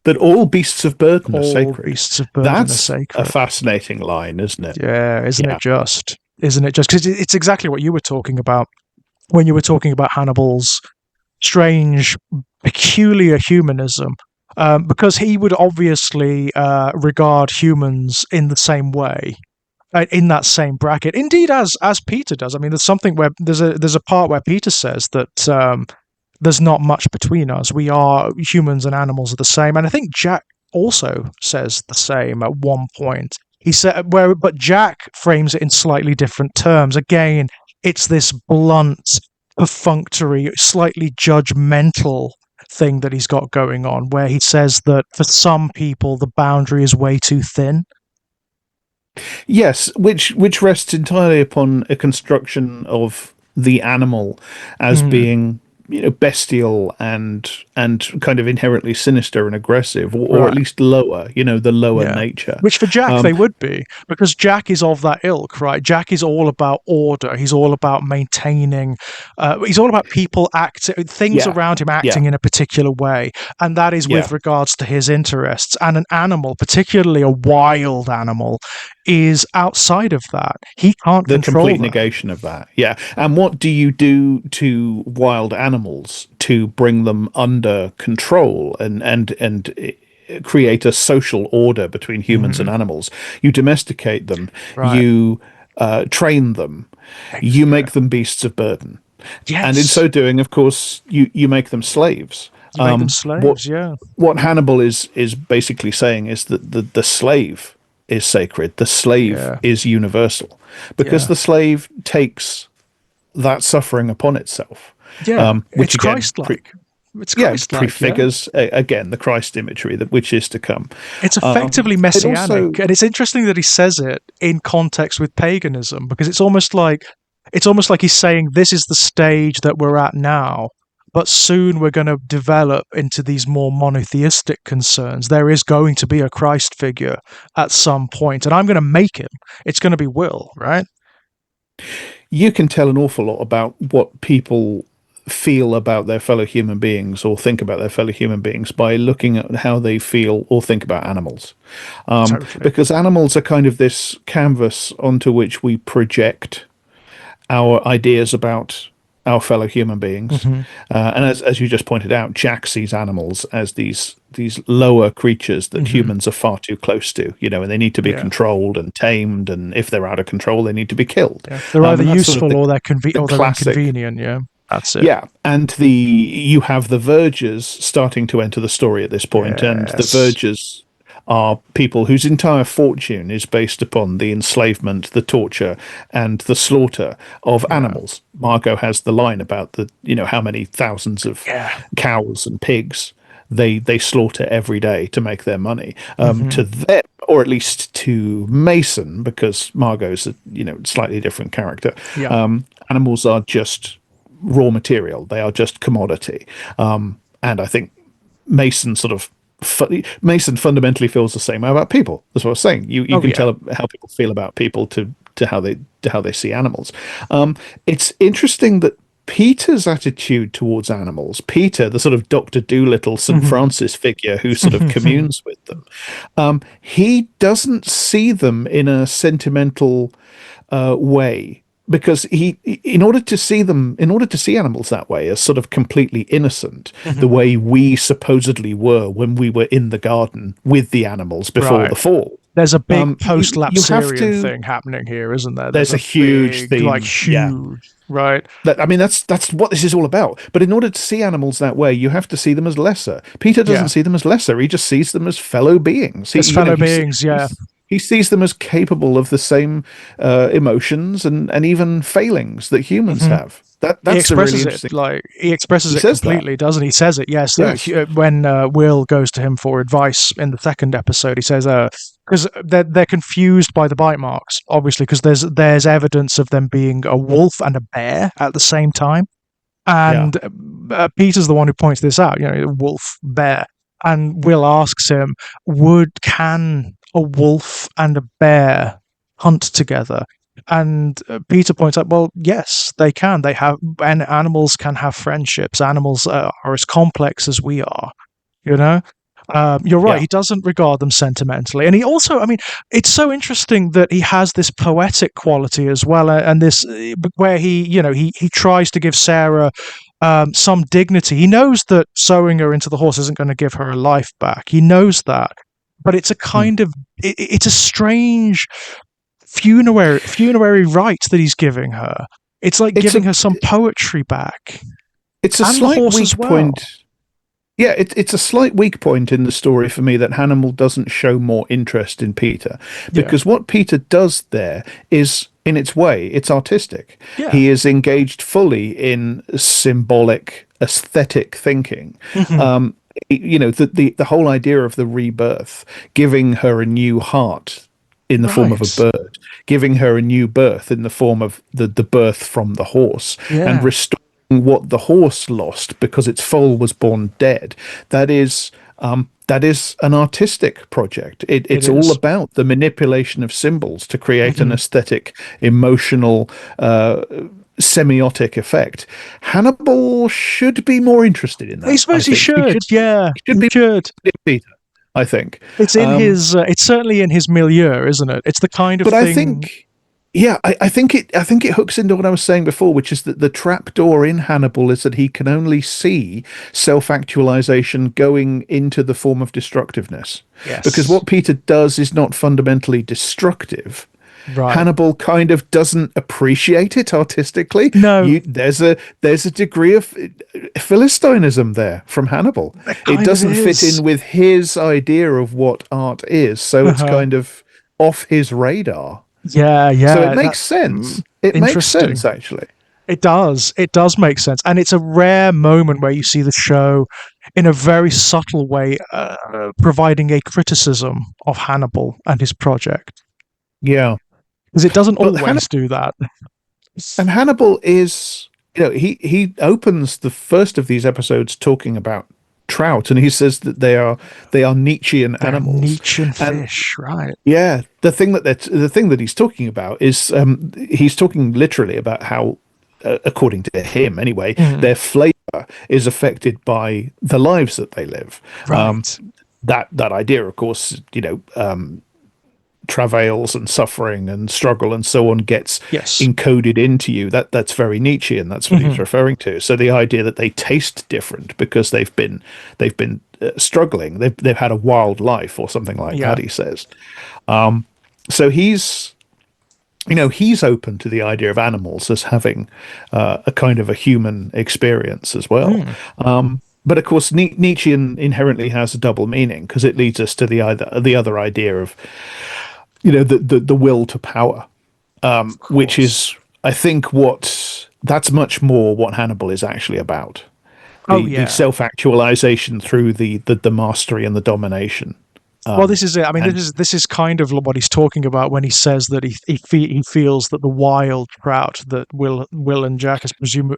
That all beasts of burden are All sacred. beasts of burden are That's a sacred. fascinating line, isn't it? Yeah, isn't Yeah. it just? Isn't it just? Because it's exactly what you were talking about when you were talking about Hannibal's strange, peculiar humanism. Because he would obviously regard humans in the same way, in that same bracket. Indeed, as Peter does. I mean, there's something where there's a part where Peter says that there's not much between us. We are humans and animals are the same, and I think Jack also says the same at one point. He said but Jack frames it in slightly different terms. Again, it's this blunt, perfunctory, slightly judgmental thing that he's got going on, where he says that for some people the boundary is way too thin. Yes, which rests entirely upon a construction of the animal as Mm. being, bestial and kind of inherently sinister and aggressive, or at Right. least lower, the lower Yeah. nature. Which for Jack Um, they would be, because Jack is of that ilk, right? Jack is all about order. He's all about maintaining. He's all about people things yeah, around him yeah. acting in a particular way, and that is with Yeah, regards to his interests. And an animal, particularly a wild animal, is outside of that. He can't the control complete that. negation of that. Yeah. And what do you do to wild animals to bring them under control and create a social order between humans and Mm, animals? You domesticate them, right. you train them, you Yeah. make them beasts of burden. And in Yes. so doing, of course, you make them slaves. You make them What slaves. Yeah. what Hannibal is basically saying is that the slave is sacred, the slave Yeah. is universal, because Yeah. the slave takes that suffering upon itself, Yeah. which It's again, Christ-like. It's yeah, Christ-like. Yeah. prefigures again the Christ imagery that which is to come. It's effectively It also, messianic, and it's interesting that he says it in context with paganism, because it's almost like he's saying this is the stage that we're at now, but soon we're going to develop into these more monotheistic concerns. There is going to be a Christ figure at some point, and I'm going to make him. It's going to be Will, right? you can tell an awful lot about what people feel about their fellow human beings or think about their fellow human beings by looking at how they feel or think about animals. Totally. Because animals are kind of this canvas onto which we project our ideas about our fellow human beings. Hmm. And as you just pointed out, Jack sees animals as these lower creatures that Hmm. humans are far too close to, and they need to be Yeah. controlled and tamed. And if they're out of control, they need to be killed. Yeah. They're either And that's sort of useful or the or they're classic. inconvenient. Yeah. That's it. Yeah, and you have the vergers starting to enter the story at this point, and the Yes. vergers are people whose entire fortune is based upon the enslavement, the torture, and the slaughter of Yeah. animals. Margot has the line about how many thousands of Yeah. cows and pigs they slaughter every day to make their money. Hmm. To them, or at least to Mason, because Margot's a slightly different character. Yeah. Animals are just raw material; they are just commodity. And I think Mason sort of Mason fundamentally feels the same way about people. That's what I was saying. You Oh can yeah. tell how people feel about people to how they see animals. It's interesting that Peter's attitude towards animals, Peter, the sort of Dr. Dolittle, St. Mhm. Francis figure who sort of communes with them, he doesn't see them in a sentimental way because in order to see them, in order to see animals that way as sort of completely innocent, the Mhm. way we supposedly were when we were in the garden with the animals before Right. the fall, There's a big you have post-Lapsarian to. thing happening here, isn't there? There's There's a a huge big, like, theme, yeah. huge, right? I mean, that's what this is all about. But in order to see animals that way, you have to see them as lesser. Peter doesn't Yeah. see them as lesser. He just sees them as fellow beings. As fellow beings, yeah. He sees them as capable of the same emotions and even failings that humans Hmm. have. That's the really interesting. He expresses He it says that. completely, doesn't he? He says it, yes. Yes. When Will goes to him for advice in the second episode, he says, because they're confused by the bite marks, obviously, because there's evidence of them being a wolf and a bear at the same time. Yeah. And Peter's the one who points this out, wolf, bear. And Will asks him, can a wolf and a bear hunt together? And Peter points out, well, yes, they can. And animals can have friendships. Animals are as complex as we are, you know? You're right. Yeah. He doesn't regard them sentimentally, and he also, I mean, it's so interesting that he has this poetic quality as well, and this where he tries to give Sarah some dignity. He knows that sewing her into the horse isn't going to give her a life back. He knows that, but it's a Hmm. kind of it's a strange funerary rite that he's giving her. It's like It's giving a her some poetry back, it's a and the slight horse as weak well. point. Yeah, it's a slight weak point in the story for me that Hannibal doesn't show more interest in Peter, Yeah, because what Peter does there is, in its way, it's artistic. yeah. He is engaged fully in symbolic, aesthetic thinking. Hmm. Um, the whole idea of the rebirth, giving her a new heart in the form of a Right. bird, giving her a new birth in the form of the birth from the horse, and Yeah. restoring what the horse lost because its foal was born dead. That is that is an artistic project. It It's all is. about the manipulation of symbols to create an Mhm. aesthetic, emotional, semiotic effect. Hannibal should be more interested in I that. I suppose he think should. Yeah, he should he be should. Peter. I think. It's in Um, his. It's certainly in his milieu, isn't it? It's the kind of but I thing. think, yeah, I think it hooks into what I was saying before, which is that the trapdoor in Hannibal is that he can only see self-actualization going into the form of destructiveness. Because Yes. what Peter does is not fundamentally destructive. Right. Hannibal kind of doesn't appreciate it artistically. No, There's a degree of philistinism there from Hannibal. it It kind of doesn't fit is. in with his idea of what art is, so it's Uh-huh. kind of off his radar. Yeah, So it yeah. makes sense. It makes Interesting. sense, actually. It does. It does make sense, and it's a rare moment where you see the show, in a very subtle way, providing a criticism of Hannibal and his project, Yeah. because it doesn't But always do that. Hannibal is, he opens the first of these episodes talking about trout, and he says that they are Nietzschean They're animals. Nietzschean And fish, right? yeah, the thing that he's talking about is he's talking literally about how, according to him anyway, Mm, their flavor is affected by the lives that they live. Um, right. that idea, of course, travails and suffering and struggle and so on gets Yes. encoded into you. That's very Nietzschean. That's what he's Hmm. referring to. So the idea that they taste different because they've been struggling. They've had a wild life or something like Yeah. that. He says. So he's open to the idea of animals as having a kind of a human experience as well. Mm, But of course, Nietzsche inherently has a double meaning because it leads us to the other idea of the will to power, of which course. is, I think, that's much more what Hannibal is actually about. Oh The yeah. self-actualization through the mastery and the domination. Well, this is it. I mean, And this is kind of what he's talking about when he says that he feels that the wild trout that Will and Jack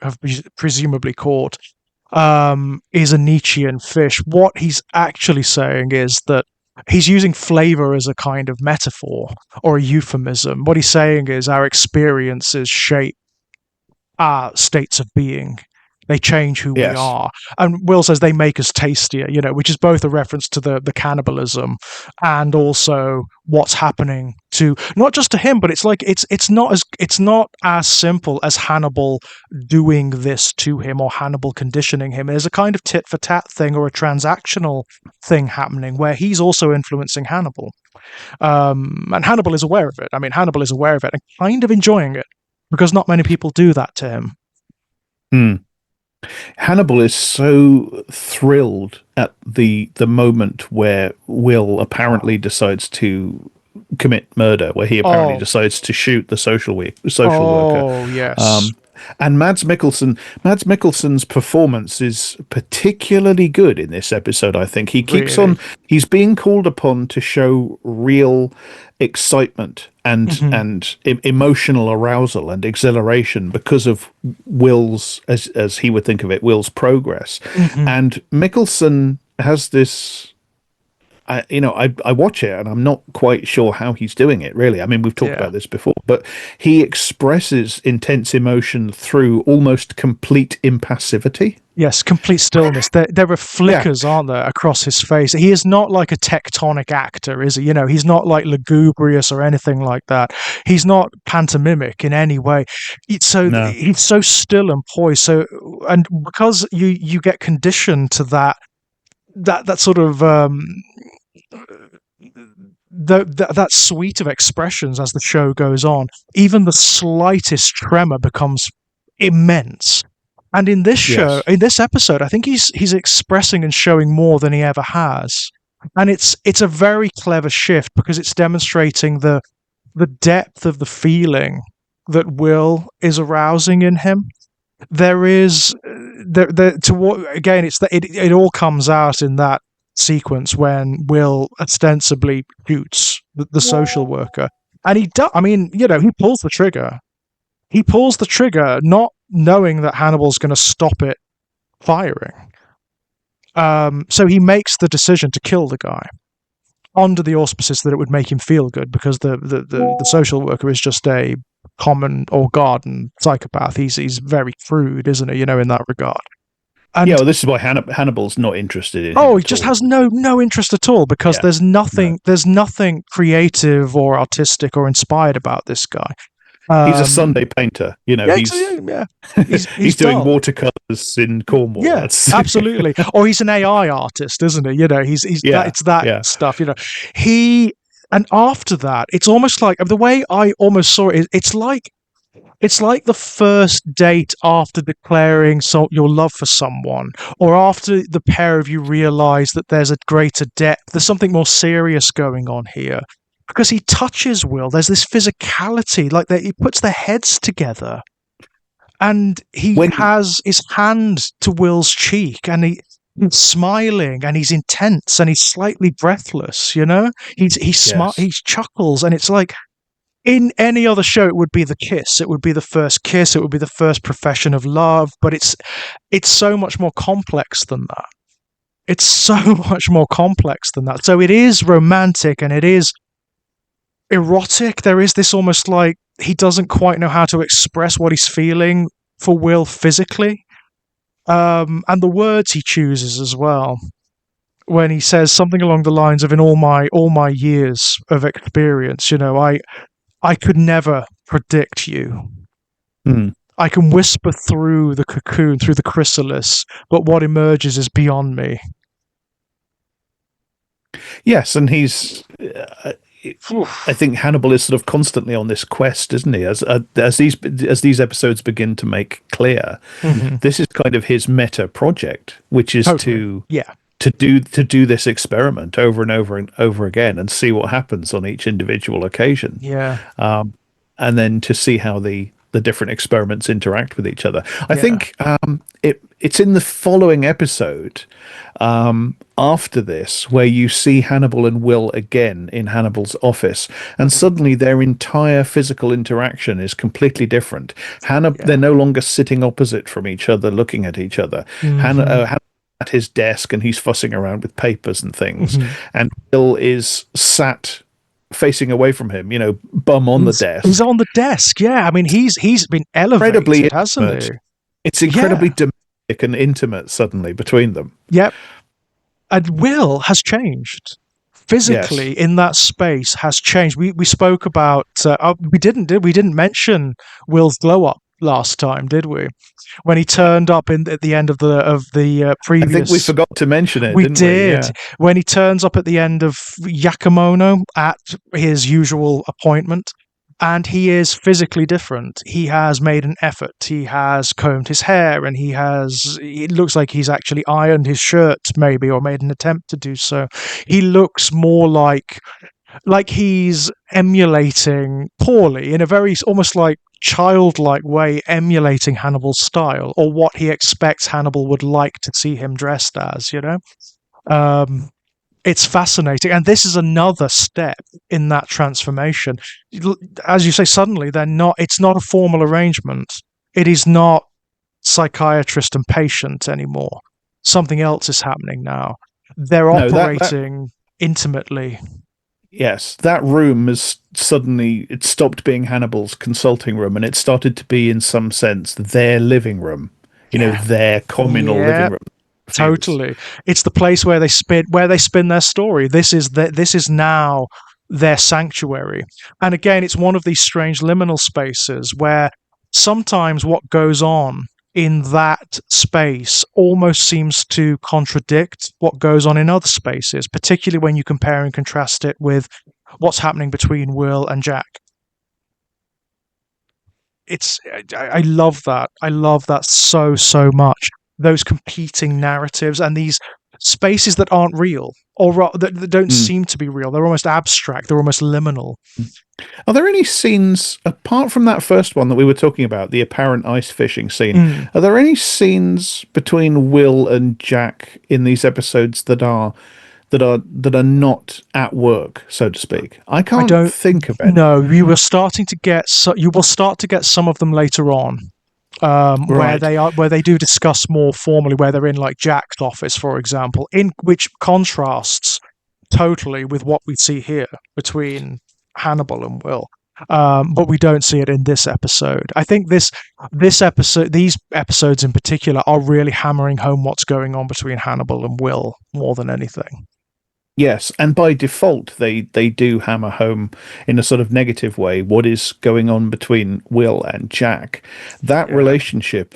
have presumably caught is a Nietzschean fish. What he's actually saying is that he's using flavor as a kind of metaphor or a euphemism. What he's saying is our experiences shape our states of being. They change who we Yes. are. And Will says they make us tastier, which is both a reference to the cannibalism and also what's happening to not just to him, but it's like it's not as simple as Hannibal doing this to him or Hannibal conditioning him. There's a kind of tit for tat thing or a transactional thing happening where he's also influencing Hannibal. And Hannibal is aware of it. I mean, Hannibal is aware of it and kind of enjoying it because not many people do that to him. Mm. Hannibal is so thrilled at the moment where Will apparently decides to commit murder, where he apparently Oh, decides to shoot the social worker. oh, yes, Um, and Mads Mikkelsen's performance is particularly good in this episode. I think he keeps really. on. He's being called upon to show real excitement and Hmm. emotional arousal and exhilaration because of Will's, as he would think of it, Will's progress. Hmm. And Mikkelsen has this. I watch it and I'm not quite sure how he's doing it, really. I mean, we've talked Yeah. about this before, but he expresses intense emotion through almost complete impassivity. Yes, complete stillness. There are Yeah. flickers, aren't there, across his face. He is not like a tectonic actor, is he? He's not like lugubrious or anything like that. He's not pantomimic in any way. No. He's so still and poised. So, and because you get conditioned to that sort of that suite of expressions as the show goes on, even the slightest tremor becomes immense. And Yes. in this episode, I think he's expressing and showing more than he ever has. And it's a very clever shift because it's demonstrating the depth of the feeling that Will is arousing in him. There is there to what again it's that it all comes out in that sequence when Will ostensibly shoots the social worker, and he does. I mean, he pulls the trigger. He pulls the trigger, not knowing that Hannibal's going to stop it firing. So he makes the decision to kill the guy under the auspices that it would make him feel good because the social worker is just a common or garden psychopath. He's very crude, isn't he? In that regard. Yeah, And well, this is why Hannibal's not interested in him oh, he at just all. has no interest at all because Yeah. No. there's nothing creative or artistic or inspired about this guy. He's a Um, Sunday painter. yeah, yeah. He's He's doing dull. watercolors in Cornwall. Yeah, That's absolutely. Or he's an AI artist, isn't he? He's that yeah, it's that yeah. stuff. He and after that, it's almost like the way I almost saw it. It's like the first date after declaring your love for someone, or after the pair of you realize that there's a greater depth. There's something more serious going on here because he touches Will. There's this physicality, like he puts their heads together and he When has his hand to Will's cheek, and he's smiling, and he's intense, and he's slightly breathless. He yes, chuckles, and it's like in any other show, it would be the kiss. It would be the first kiss. It would be the first profession of love. But it's so much more complex than that. It's so much more complex than that. So it is romantic and it is erotic. There is this almost like he doesn't quite know how to express what he's feeling for Will physically. And the words he chooses as well. When he says something along the lines of "in all my years of experience, I could never predict you. hmm. I can whisper through the cocoon, through the chrysalis, but what emerges is beyond me." Yes, and I think Hannibal is sort of constantly on this quest, isn't he? As these episodes begin to make clear, Hmm. this is kind of his meta project, which is Totally. to Yeah. to do this experiment over and over and over again and see what happens on each individual occasion, Yeah. and then to see how the different experiments interact with each other. I Yeah. think it's in the following episode after this where you see Hannibal and Will again in Hannibal's office, and Mhm. suddenly their entire physical interaction is completely different. They're Yeah. no longer sitting opposite from each other, looking at each other. Hmm. Hannibal at his desk and he's fussing around with papers and things, Hmm. and Will is sat facing away from him, bum on the He's desk. on the desk. Yeah, I mean he's been Incredibly elevated, hasn't intimate. he? It's Yeah. incredibly domestic and intimate suddenly between them. Yep. And Will has changed Yes. physically in that space has changed. We spoke about we didn't mention Will's glow up last time, did we? When he turned up in at the end of the I think we previous. forgot to mention it, We didn't we? did. Yeah. When he turns up at the end of Yakumono at his usual appointment, and he is physically different. He has made an effort. He has combed his hair, and it looks like he's actually ironed his shirt, maybe, or made an attempt to do so. He looks more like he's emulating poorly in a very almost like childlike way, emulating Hannibal's style or what he expects Hannibal would like to see him dressed as, um, it's fascinating, and this is another step in that transformation. As you say, suddenly they're not. It's not a formal arrangement. It is not psychiatrist and patient anymore. Something else is happening now. They're No, that operating intimately. yes, that room has suddenly it stopped being Hannibal's consulting room and it started to be in some sense their living room. Yeah, Their communal yeah, living room feels. totally. It's the place where they spin their story. This is now their sanctuary. And again, it's one of these strange liminal spaces where sometimes what goes on in that space almost seems to contradict what goes on in other spaces, particularly when you compare and contrast it with what's happening between Will and Jack. It's I love that. I love that so much. Those competing narratives and these spaces that aren't real that don't Mm. seem to be real. They're almost abstract. They're almost liminal. Are there any scenes apart from that first one that we were talking about, the apparent ice fishing scene? Mm. Are there any scenes between Will and Jack in these episodes that are not at work, so to speak? I I can't don't think of any. know. You will start to get some of them later on. Right. Where they do discuss more formally, where they're in like Jack's office, for example, in which contrasts totally with what we see here between Hannibal and Will. But we don't see it in this episode. I think these episodes in particular, are really hammering home what's going on between Hannibal and Will more than anything. Yes, and by default, they do hammer home in a sort of negative way what is going on between Will and Jack. That Yeah. relationship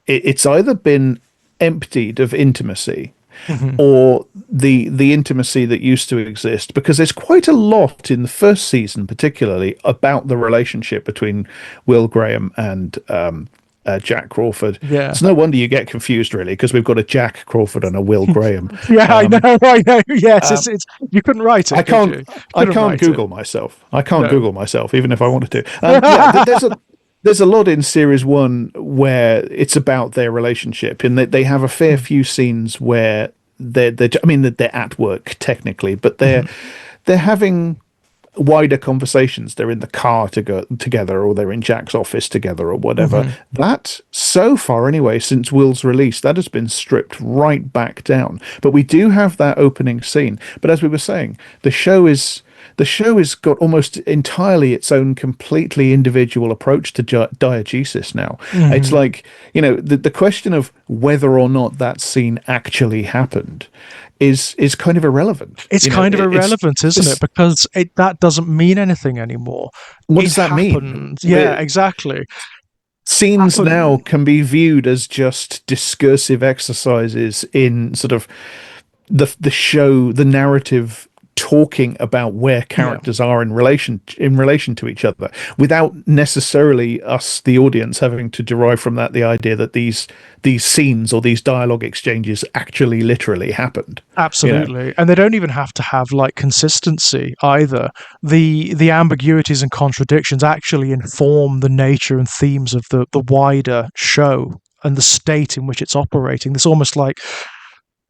it's either been emptied of intimacy Hmm. or the intimacy that used to exist, because there's quite a lot in the first season particularly about the relationship between Will Graham and Jack Crawford. Yeah. It's no wonder you get confused, really, because we've got a Jack Crawford and a Will Graham. Yeah, I know, Um, I know. Yes, um, it's you couldn't write I it, could can't you? I Couldn't can't write it. Google myself. I can't No. Google myself even if I wanted to. Yeah, there's a lot in series one where it's about their relationship, and they have a fair Mm. few scenes where I mean they're at work technically, but they're Mhm. they're having wider conversations. They're in the car to go together, or they're in Jack's office together, or whatever. Mhm. That, so far anyway, since Will's release, that has been stripped right back down. But we do have that opening scene. But as we were saying, the show has got almost entirely its own completely individual approach to diegesis now. It's Mhm. like, the question of whether or not that scene actually happened is kind of irrelevant. It's kind of It's irrelevant, isn't it? just, Because that doesn't mean anything anymore. what It does that mean? happened. Yeah, exactly. Scenes now Happened. can be viewed as just discursive exercises in sort of the narrative, talking about where Yeah. characters are in relation to each other, without necessarily us, the audience, having to derive from that the idea that these scenes or these dialogue exchanges actually literally happened. You know, Absolutely. And they don't even have to have like consistency either. The ambiguities and contradictions actually inform the nature and themes of the wider show and the state in which it's operating. It's almost like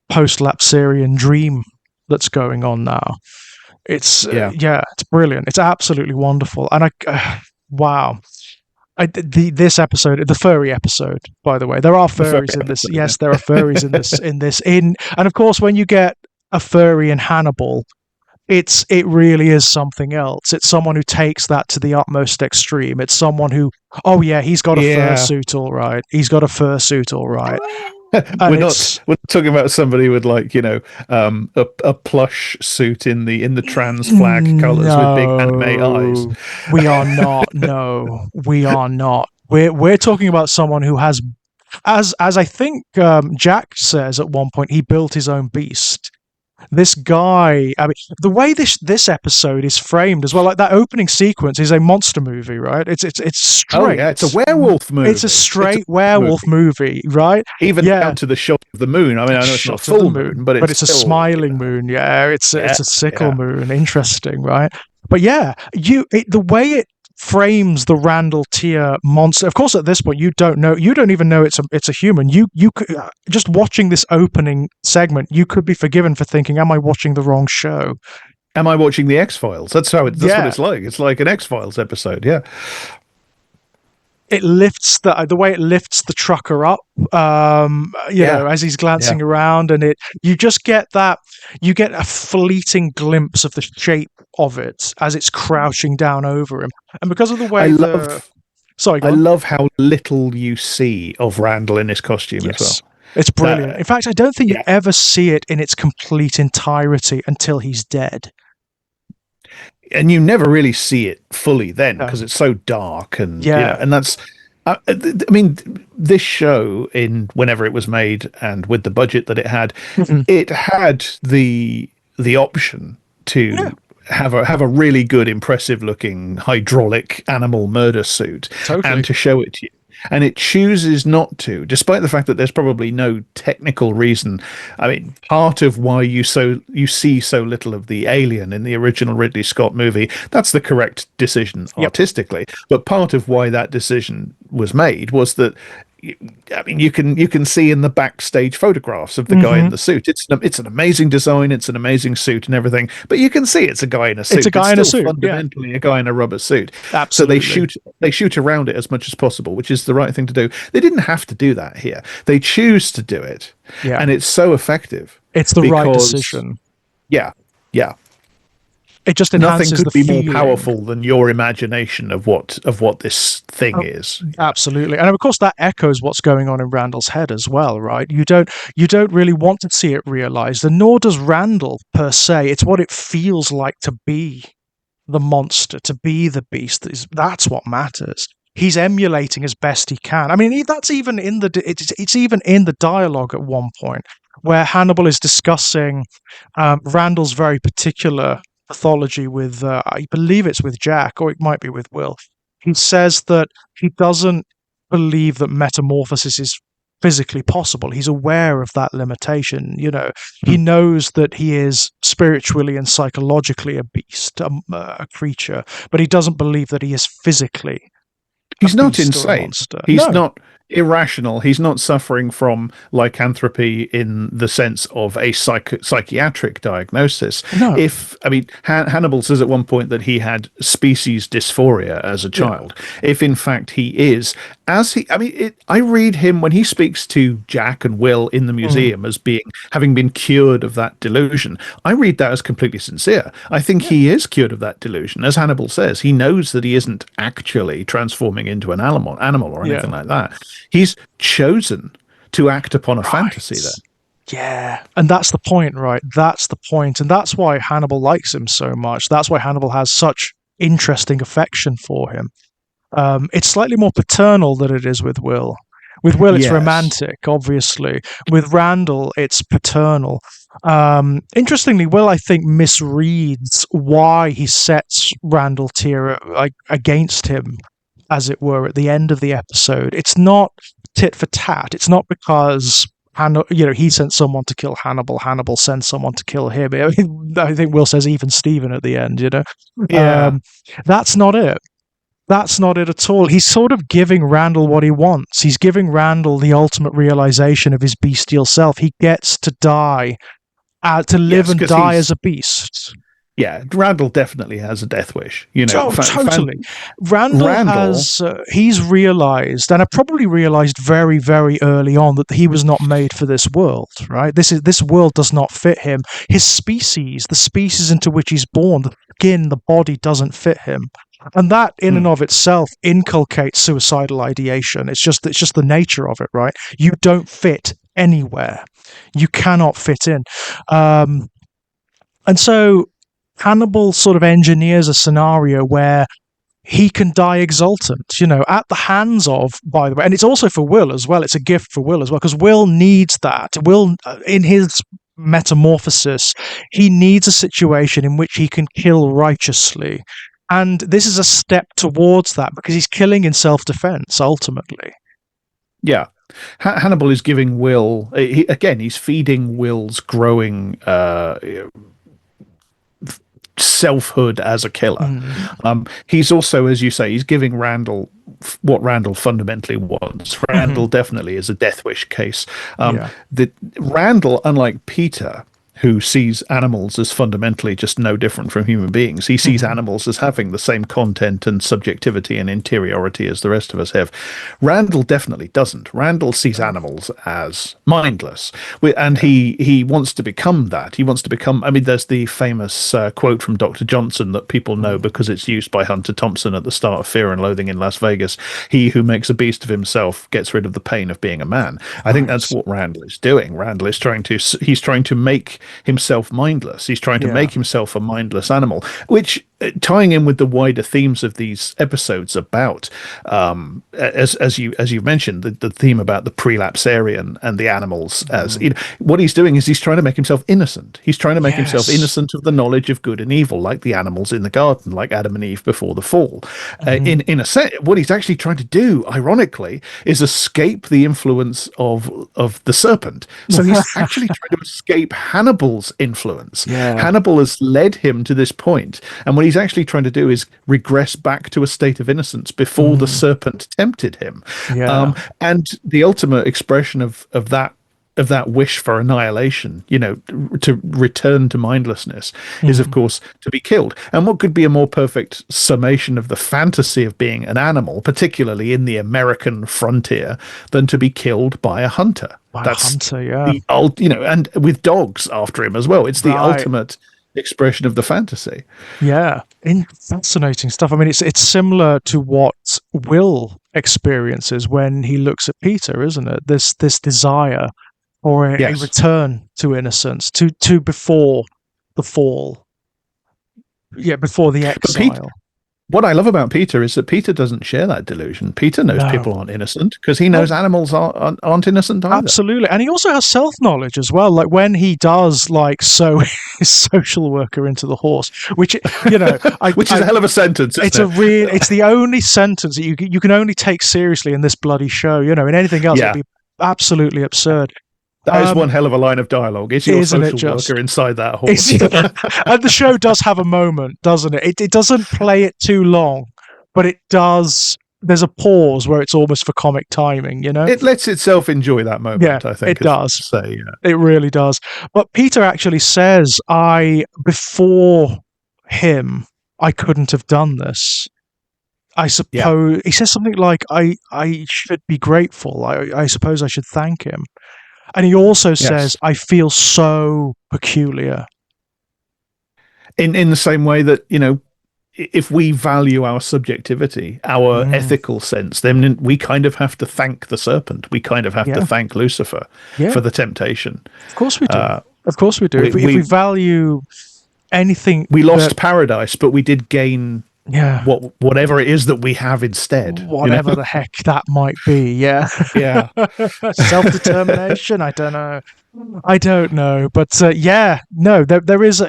post-lapsarian dream that's going on now. It's Yeah, yeah, it's brilliant. It's absolutely wonderful, and wow. This episode, the furry episode, by the way, there are the furry furries in this. episode. Yes, there are furries in this. And of course, when you get a furry in Hannibal, it really is something else. It's someone who takes that to the utmost extreme. It's someone who, oh yeah, he's got a Yeah. fursuit, all right. He's got a fursuit, all right. And We're not talking about somebody with like, a plush suit in the trans flag colors with big anime eyes. no, we are not. No, we are not. We're talking about someone who has, as I think Jack says at one point, he built his own beast. This guy, I mean, the way this episode is framed as well, like that opening sequence is a monster movie, right? It's Oh yeah, it's a straight. werewolf It's a movie. It's a straight werewolf werewolf movie. movie, right? Even Yeah, down to the shot of the moon. I mean, I know it's not a shot of the full moon, moon, but but it's it's a still, smiling moon. Yeah, yeah, it's a sickle yeah. moon. Interesting, right? But yeah, the way it frames the Randall Tier monster. Of course, at this point, you don't even know it's a human. You could, just watching this opening segment, you could be forgiven for thinking, "Am I watching the wrong show?" Am I watching the X-Files? That's what Yeah, it's like. It's like an X-Files episode. Yeah. it lifts the way it lifts the trucker up, Yeah. as he's Yeah. glancing around, and you just get that, you get a fleeting glimpse of the shape of it as it's crouching down over him, and because of the I way the love sorry, I go on. love how little you see of Randall in his costume as well. Yes, it's brilliant. That In fact, I don't think you yeah. ever see it in its complete entirety until he's dead. And you never really see it fully then No. because it's so dark and Yeah. and that's I mean this show in whenever it was made and with the budget that Mhm. it had the option Yeah, to have a really good impressive looking hydraulic animal murder suit and totally. to show it to you, and it chooses not to, despite the fact that there's probably no technical reason. I mean, part of why you see so little of the alien in the original Ridley Scott movie, that's the correct decision Yep. artistically, but part of why that decision was made was that I mean, you can see in the backstage photographs of the guy in Hmm. the suit. It's an amazing design. It's an amazing suit and everything. But you can see it's a guy in a It's a suit. It's guy in a still suit. Yeah, fundamentally a guy in a rubber suit. So absolutely. they shoot around it as much as possible, which is the right thing to do. They didn't have to do that here. They choose to do it, Yeah, and it's so effective it's the right because decision. yeah, yeah. It just Nothing enhances could the be more feeling. powerful than your imagination of what this thing Oh, is. absolutely, and of course that echoes what's going on in Randall's head as well, right? You don't really want to see it realized, and nor does Randall per se. It's what it feels like to be the monster, to be the beast. That's what matters. He's emulating as best he can. I mean, that's even in it's even in the dialogue at one point where Hannibal is discussing Randall's very particular pathology with, I believe it's with Jack, or it might be with Will. He says that he doesn't believe that metamorphosis is physically possible. He's aware of that limitation. He Hmm. knows that he is spiritually and psychologically a beast, a creature, but he doesn't believe that he is physically a He's not beast or a insane. monster. He's No, not irrational. He's not suffering from lycanthropy in the sense of a psychiatric diagnosis. no, If, I mean, Hannibal says at one point that he had species dysphoria as a yeah, child. If in fact he is, I mean, I read him when he speaks to Jack and Will in the mm, museum as having been cured of that delusion. I read that as completely sincere. I think yeah, he is cured of that delusion. As Hannibal says, he knows that he isn't actually transforming into an animal or anything yeah, like that. He's chosen to act upon a fantasy there. right. Yeah, and that's the point, right? That's the point, and that's why Hannibal likes him so much. That's why Hannibal has such interesting affection for him. It's slightly more paternal than it is with Will. With Will, it's Yes. romantic, obviously. With Randall, it's paternal. Interestingly, Will, I think, misreads why he sets Randall Tier against him, as it were, at the end of the episode. It's not tit for tat. It's not because he sent someone to kill Hannibal. Hannibal sends someone to kill him. I think Will says even Steven at the end. Yeah. Um, that's not it. That's not it at all. He's sort of giving Randall what he wants. He's giving Randall the ultimate realization of his bestial self. He gets to die, to live Yes, and because die as a beast. yeah, Randall definitely has a death wish. You know, Oh, totally. Randall Randall, has, he's realized, and I probably realized very, very early on, that he was not made for this world, right? This world does not fit him. His species, the species into which he's born, the skin, the body doesn't fit him. And that in and of itself inculcates suicidal ideation. It's just the nature of it, right? You don't fit anywhere. You cannot fit in. And so Hannibal sort of engineers a scenario where he can die exultant, at the hands of, by the way, and it's also for Will as well. It's a gift for Will as well, because Will needs that. Will, in his metamorphosis, he needs a situation in which he can kill righteously. And this is a step towards that, because he's killing in self-defense, ultimately. yeah. Hannibal is giving Will, he's feeding Will's growing selfhood as a killer. He's also, as you say, he's giving Randall what Randall fundamentally wants. Randall definitely is a death wish case. Randall, unlike Peter, who sees animals as fundamentally just no different from human beings. He sees animals as having the same content and subjectivity and interiority as the rest of us have. Randall definitely doesn't. Randall sees animals as mindless, and he wants to become that. He wants to become. I mean, there's the famous quote from Dr. Johnson that people know because it's used by Hunter Thompson at the start of Fear and Loathing in Las Vegas. He who makes a beast of himself gets rid of the pain of being a man. I think that's what Randall is doing. Randall is trying to make himself mindless. He's trying to make himself a mindless animal, which, tying in with the wider themes of these episodes about, as you mentioned, the theme about the prelapsarian and the animals, as what he's doing is he's trying to make himself innocent. He's trying to make himself innocent of the knowledge of good and evil, like the animals in the garden, like Adam and Eve before the fall. In a sense, what he's actually trying to do, ironically, is escape the influence of the serpent. So he's actually trying to escape Hannibal's influence. Hannibal has led him to this point, and what he's actually trying to do is regress back to a state of innocence before the serpent tempted him. And the ultimate expression of that wish for annihilation, to return to mindlessness, is of course to be killed. And what could be a more perfect summation of the fantasy of being an animal, particularly in the American frontier, than to be killed by a hunter? That's and with dogs after him as well. It's the ultimate expression of the fantasy. Yeah, fascinating stuff. I mean, it's similar to what Will experiences when he looks at Peter, isn't it? This desire or a return to innocence, to before the fall, before the exile. What I love about Peter is that Peter doesn't share that delusion. Peter knows people aren't innocent because he knows animals aren't innocent either. Absolutely. And he also has self-knowledge as well. Like when he does sew his social worker into the horse, which, which is a hell of a sentence. It's the only sentence that you can only take seriously in this bloody show. In anything else, it'd be absolutely absurd. That is one hell of a line of dialogue. Is your social worker inside that horse? And the show does have a moment, doesn't it? It doesn't play it too long, but it does. There's a pause where it's almost for comic timing, It lets itself enjoy that moment, I think. It does. It really does. But Peter actually says, before him, I couldn't have done this. I suppose he says something like, I should be grateful. I suppose I should thank him. And he also says, I feel so peculiar. In the same way that, if we value our subjectivity, our ethical sense, then we kind of have to thank the serpent. We kind of have to thank Lucifer for the temptation. Of course we do. Of course we do. If we value anything... We lost paradise, but we did gain... whatever it is that we have instead. Whatever the heck that might be, Self-determination, I don't know. But there is,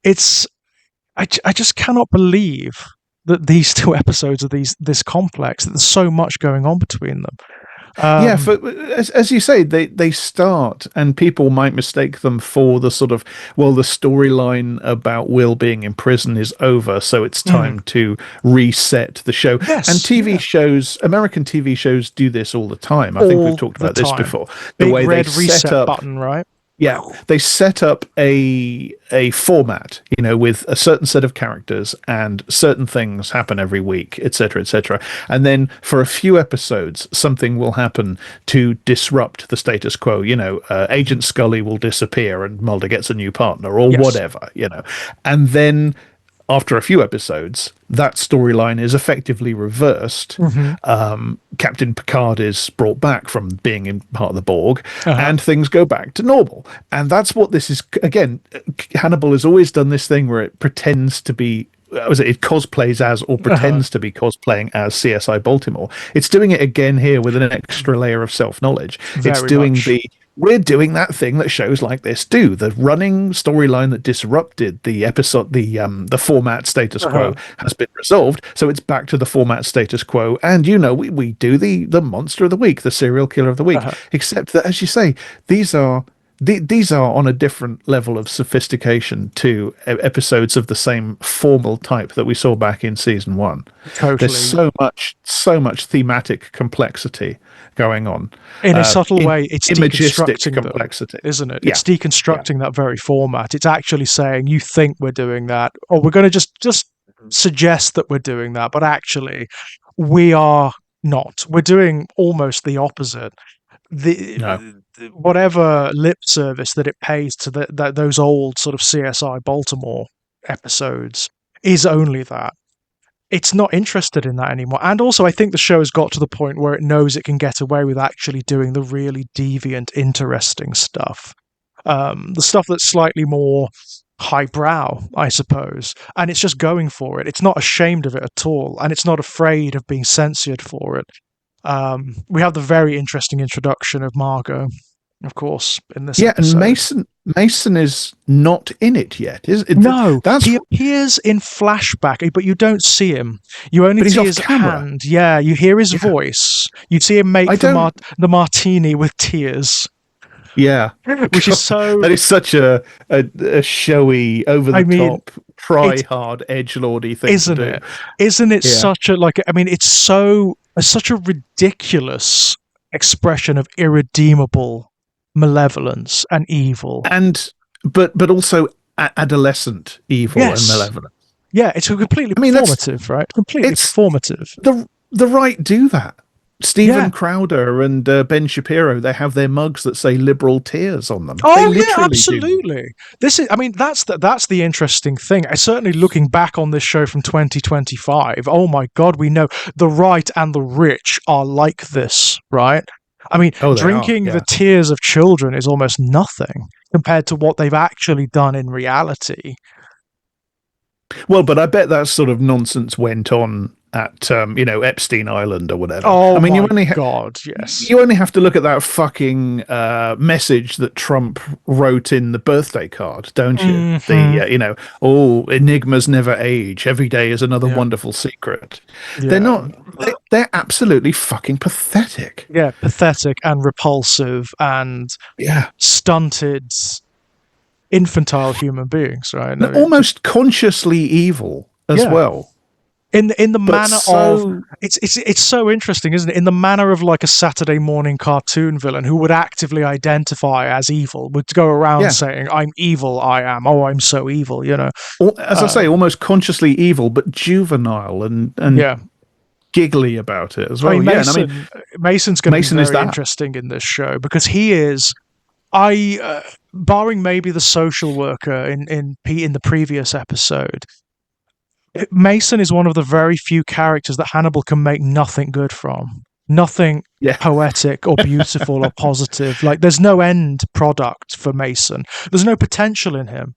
it's, I just cannot believe that these two episodes are this complex, that there's so much going on between them. Yeah, Um, as you say, they start, and people might mistake them for the sort of, well, the storyline about Will being in prison is over, so it's mm, time to reset the show. And yes, TV yeah, shows, American TV shows do this all the time. I think we've all talked the about this time. before. The Big way they red set reset up, button, right? yeah, they set up a format, with a certain set of characters, and certain things happen every week, etc., etc. And then for a few episodes, something will happen to disrupt the status quo. Agent Scully will disappear, and Mulder gets a new partner, or Yes. whatever. And then after a few episodes, that storyline is effectively reversed. Hmm. Captain Picard is brought back from being in part of the Borg, Uh-huh. and things go back to normal. And that's what this is. Again, Hannibal has always done this thing where it pretends to be. It cosplays as, or Uh-huh. pretends to be cosplaying as, CSI Baltimore. It's doing it again here with an extra layer of self knowledge. It's Very doing much. the we're doing that thing that shows like this do. The running storyline that disrupted the episode, the format status Uh-huh. quo has been resolved, so it's back to the format status quo. And we do the monster of the week, the serial killer of the week. Uh-huh. Except that, as you say, these are these are on a different level of sophistication to episodes of the same formal type that we saw back in season one. There's Totally. so much thematic complexity going on, In a subtle in way, it's imagistic deconstructing them, complexity. isn't it? Yeah, It's yeah, deconstructing that very format. It's actually saying you think we're doing that, or we're going to just suggest that we're doing that, but actually we are not. We're doing almost the opposite. no, Whatever lip service that it pays to those old sort of CSI Baltimore episodes is only that. It's not interested in that anymore. And also, I think the show has got to the point where it knows it can get away with actually doing the really deviant, interesting stuff. The stuff that's slightly more highbrow, I suppose. And it's just going for it. It's not ashamed of it at all. And it's not afraid of being censored for it. We have the very interesting introduction of Margot, of course, in this yeah. And episode. Mason is not in it yet, is it? No, That's he appears in flashback, but you don't see him. You only but he's see off his camera. hand. Yeah, you hear his Yeah, voice. You see him make I don't. the martini with tears, Yeah, which is so. that is such a showy, over I the mean, top, try it's hard, edge lordy thing to isn't do. it? Isn't it Yeah, such a like? I mean, it's such a ridiculous expression of irredeemable malevolence and evil. and but also adolescent evil and Yes, malevolence. yeah, it's completely I mean, performative, right? Completely it's performative. the right do that. Yeah. Stephen Crowder and Ben Shapiro, they have their mugs that say liberal tears on them. They Oh yeah, literally do that. absolutely. This is I mean that's the interesting thing. I certainly looking back on this show from 2025. Oh my god, we know the right and the rich are like this, right? I mean, Oh, they are. drinking the Yeah. tears of children is almost nothing compared to what they've actually done in reality. Well, but I bet that sort of nonsense went on at Epstein Island or whatever. I Oh mean, my god, yes. you only have to look at that fucking message that Trump wrote in the birthday card, don't you? Mhm. Oh, enigmas never age. Every day is another Yeah. wonderful secret. They're Yeah. not. They're absolutely fucking pathetic. Yeah, pathetic and repulsive and Yeah, stunted infantile human beings, right? and No, almost consciously evil as yeah. well. In the But manner of so it's so interesting, isn't it? In the manner of like a Saturday morning cartoon villain who would actively identify as evil, would go around yeah, saying, "I'm evil, I am. Oh, I'm so evil," you know. as I say, Um, almost consciously evil, but juvenile and yeah. giggly about it as I well. mean, Yeah, and I mean, Mason's going to be Mason is very that. interesting in this show because he is. Barring maybe the social worker in the previous episode, Mason is one of the very few characters that Hannibal can make nothing good from. Nothing Yeah, poetic or beautiful or positive. Like there's no end product for Mason. There's no potential in him.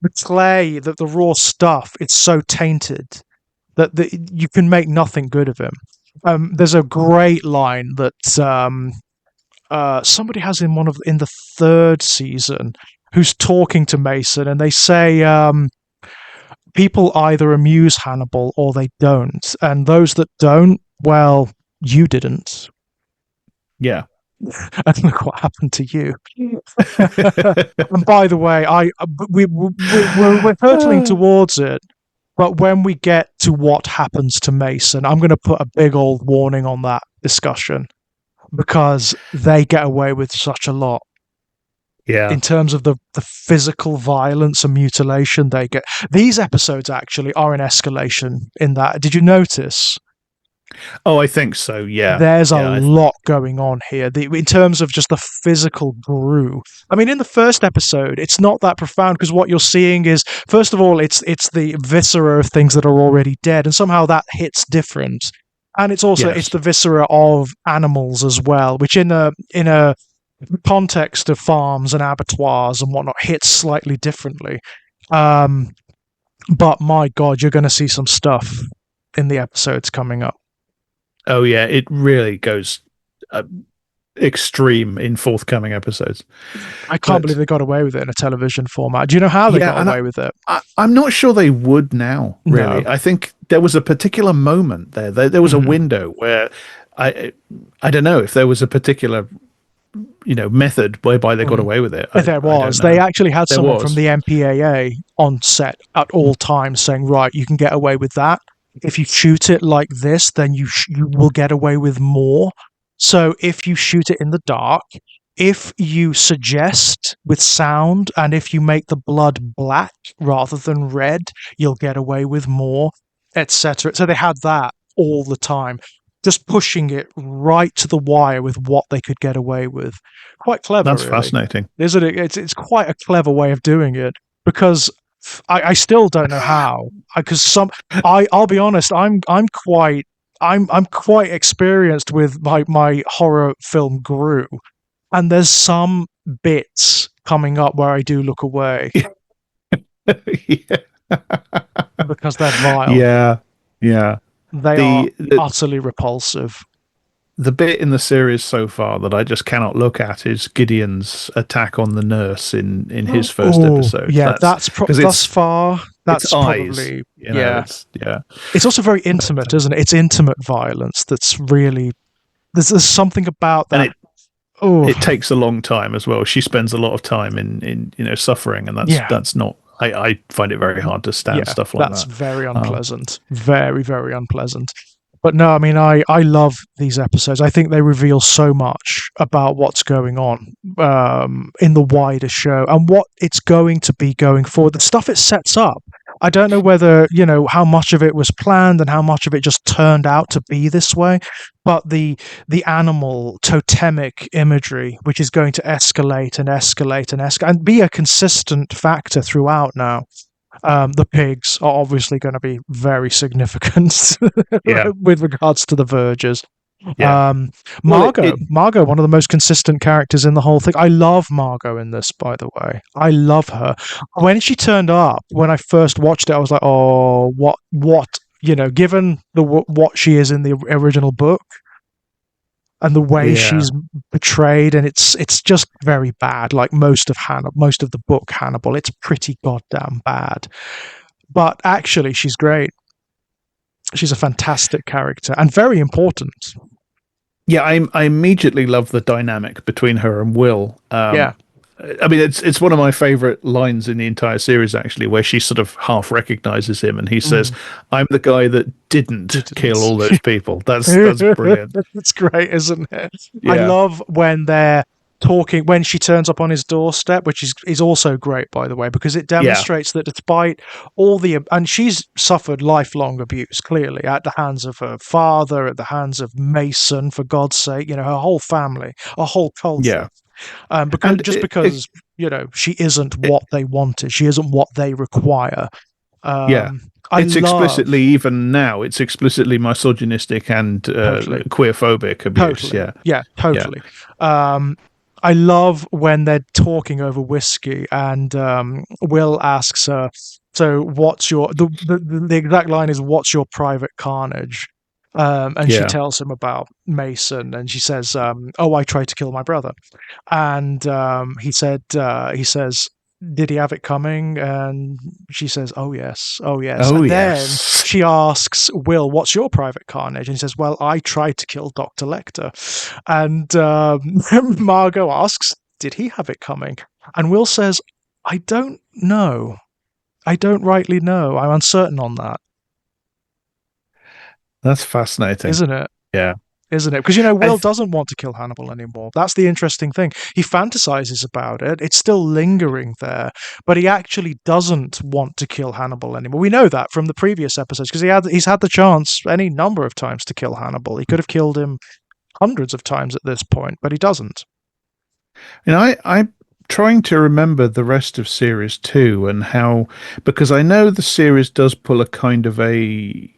The clay, the raw stuff, it's so tainted that you can make nothing good of him. There's a great line that somebody has in the third season who's talking to Mason, and they say people either amuse Hannibal or they don't, and those that don't, well, you didn't. Yeah. And look what happened to you. And by the way, we're hurtling towards it. But when we get to what happens to Mason, I'm going to put a big old warning on that discussion because they get away with such a lot Yeah. in terms of the physical violence and mutilation they get. These episodes actually are an escalation in that. Did you notice? Oh, I think so. Yeah. There's a Yeah. lot going on here in terms of just the physical brew. I mean, in the first episode, it's not that profound because what you're seeing is, first of all, it's the viscera of things that are already dead, and somehow that hits different. And it's Yes. the viscera of animals as well, which in a context of farms and abattoirs and whatnot hits slightly differently. Um, but my God, you're going to see some stuff in the episodes coming up. Oh, yeah. It really goes uh, extreme in forthcoming episodes. I can't believe But they got away with it in a television format. Do you know how they yeah, got away with it? I'm not sure they would now, No. really. I think there was a particular moment there. There was a Mhm. window where I I don't know if there was a particular, method whereby they got Mm. away with it. There I don't was. They know. actually had There someone from was. the MPAA on set at all times saying, right, you can get away with that. If you shoot it like this, then you will get away with more. So if you shoot it in the dark, if you suggest with sound, and if you make the blood black rather than red, you'll get away with more, etc. So they had that all the time, just pushing it right to the wire with what they could get away with. Quite clever, That's really, fascinating. isn't it? It's quite a clever way of doing it because I still don't know how. Because I'll be honest, I'm quite experienced with my horror film Gru, and there's some bits coming up where I do look away Yeah. because they're vile. Yeah. Yeah. They are The utterly repulsive. the bit in the series so far that I just cannot look at is Gideon's attack on the nurse in his first Oh, episode. yeah, That's because thus far. it's That's eyes, probably yeah. it's yeah. It's also very But, intimate, isn't it? It's intimate violence that's really there's something about and that. it Oh, takes a long time as well. She spends a lot of time in suffering, and yeah. that's not. I find it very hard to stand Yeah, stuff like that's that. very Um, unpleasant. Very, very unpleasant. But no, I mean, I love these episodes. I think they reveal so much about what's going on in the wider show and what it's going to be going forward. The stuff it sets up. I don't know whether, how much of it was planned and how much of it just turned out to be this way, but the animal totemic imagery, which is going to escalate and escalate and escalate and be a consistent factor throughout now. The pigs are obviously going to be very significant yeah, with regards to the verges. yeah. Well, Margot, one of the most consistent characters in the whole thing. I love Margot in this, by the way. I love her. When she turned up, when I first watched it, I was like, oh, what, given what she is in the original book and the way yeah, she's betrayed, and it's just very bad. Like most of the book Hannibal, it's pretty goddamn bad. But actually, she's great. She's a fantastic character and very important. yeah. I immediately love the dynamic between her and Will. Yeah. I mean, it's one of my favorite lines in the entire series, actually, where she sort of half recognizes him, and he says, Mm. "I'm the guy that didn't kill all those people." That's brilliant. It's great, isn't it? I Yeah, love when they're talking when she turns up on his doorstep, which is also great, by the way, because it yeah, demonstrates that despite all the and she's suffered lifelong abuse, clearly, at the hands of her father, at the hands of Mason, for God's sake, her whole family, a whole culture. yeah, Because and just because she isn't it what they wanted, she isn't what they require. yeah. I It's love explicitly, even now, it's explicitly misogynistic and totally. queerphobic abuse. Totally. Yeah, Yeah, yeah, totally. I love when they're talking over whiskey and Will asks her, so what's your the exact line is what's your private carnage? And she yeah, tells him about Mason and she says, oh, I tried to kill my brother. And he says, did he have it coming? And she says, oh, yes, oh, yes. Oh And then yes. she asks Will, what's your private carnage? And he says, well, I tried to kill Dr. Lecter. And Margot asks, did he have it coming? And Will says, I don't know. I don't rightly know. I'm uncertain on that, That's fascinating. isn't it? Yeah. Isn't it? Because, I Will th- doesn't want to kill Hannibal anymore. That's the interesting thing. He fantasizes about it. It's still lingering there, but he actually doesn't want to kill Hannibal anymore. We know that from the previous episodes because he's had the chance any number of times to kill Hannibal. He could have killed him hundreds of times at this point, but he doesn't. I'm trying to remember the rest of series two and how, because I know the series does pull a kind of a,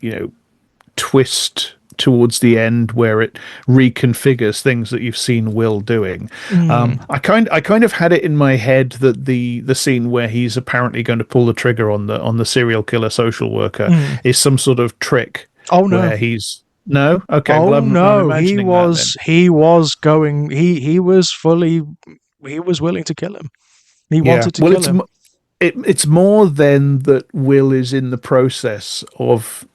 twist towards the end where it reconfigures things that you've seen Will doing. Mm, I kind of had it in my head that the scene where he's apparently going to pull the trigger on the serial killer social worker mm. is some sort of trick Oh no. where he's no. Okay, well Oh I'm no. imagining that then. He was going. He was fully. He was willing to kill him. He Yeah. wanted to Well, kill him. it's more then that Will is in the process of,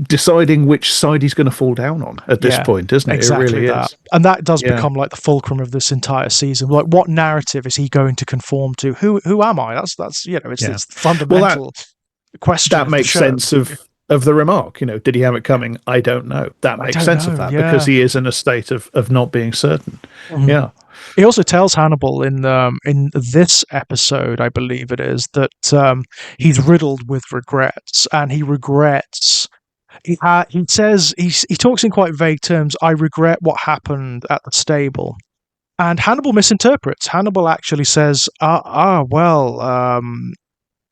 deciding which side he's going to fall down on at this Yeah, point, isn't it? It exactly really that. is. And that does Yeah. become like the fulcrum of this entire season. Like, what narrative is he going to conform to? Who am I? That's Yeah. it's the Well, that fundamental question that of the makes show. sense of the remark. Did he have it coming? I don't know. That I makes don't sense of know. that because Yeah. he is in a state of not being certain. Mhm. Yeah. He also tells Hannibal in this episode, I believe it is, that he's riddled with regrets, and he regrets. He says he talks in quite vague terms. I regret what happened at the stable. And Hannibal misinterprets. Hannibal actually says, well,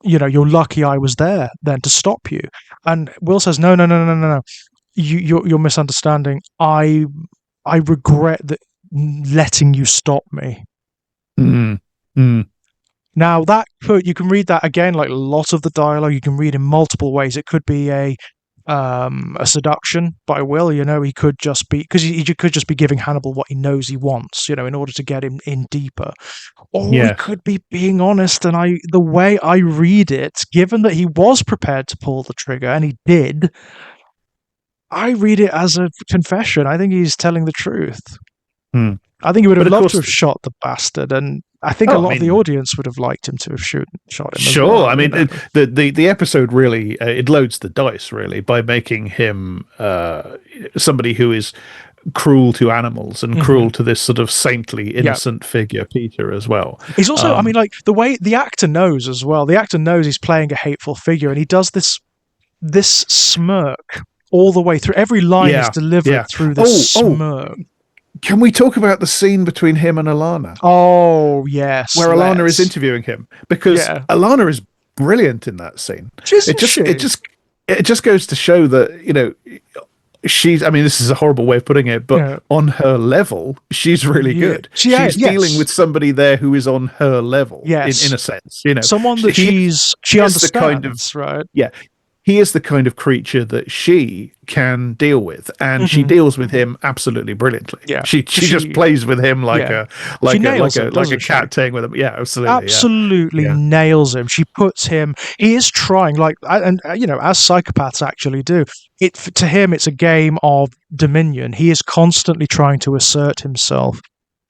you're lucky I was there then to stop you. And Will says, no, no, no, no, no, no. You're misunderstanding. I regret that letting you stop me. Mm. Mm. Now you can read that again, like a lot of the dialogue you can read in multiple ways. It could be a seduction by Will. He could just be because he could just be giving Hannibal what he knows he wants, in order to get him in deeper. Or he Yes. could be being honest. And the way I read it, given that he was prepared to pull the trigger and he did, I read it as a confession. I think he's telling the truth. Mm. I think he would have But of loved to course, have shot the bastard, and I think a oh, I lot of the mean, audience would have liked him to have shot him as sure. I well. mean, the episode really it loads the dice really by making him somebody who is cruel to animals and Mhm. cruel to this sort of saintly, Yeah, innocent figure, Peter, as well. he's also. I mean, Um, like the way the actor knows as well. The actor knows he's playing a hateful figure, and he does this smirk all the way through. Every line is yeah, delivered yeah. through this Oh, smirk. can we talk about the scene between him and Alana, Oh yes, where Alana is let's. interviewing him? Because Yeah, Alana is brilliant in that scene. It isn't just, it she? just, it just goes to show that she's. I mean, this is a horrible way of putting it, but Yeah, on her level, she's really yeah. good. She's dealing Yes, with somebody there who is on her level in yes. a sense. Someone that He she is the kind of understands, right? yeah, he is the kind of creature that she can deal with, and she Hmm. deals with him absolutely brilliantly. Yeah, She just she. playou with him like Yeah, a she nails him, like a doesn't she? cat playing with him. Yeah, absolutely. Yeah, Absolutely yeah. nails him. She puts him. He is trying, like, and as psychopaths actually do. To him, it's a game of dominion. He is constantly trying to assert himself,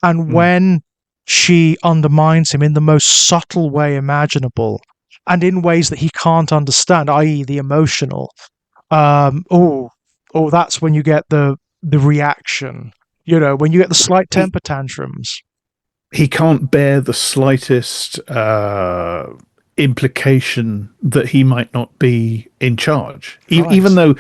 and Mm. when she undermines him in the most subtle way imaginable, and in ways that he can't understand, i.e., the emotional. Oh, that's when you get the reaction. When you get the slight He temper tantrums. he can't bear the slightest implication that he might not be in charge, Right. even though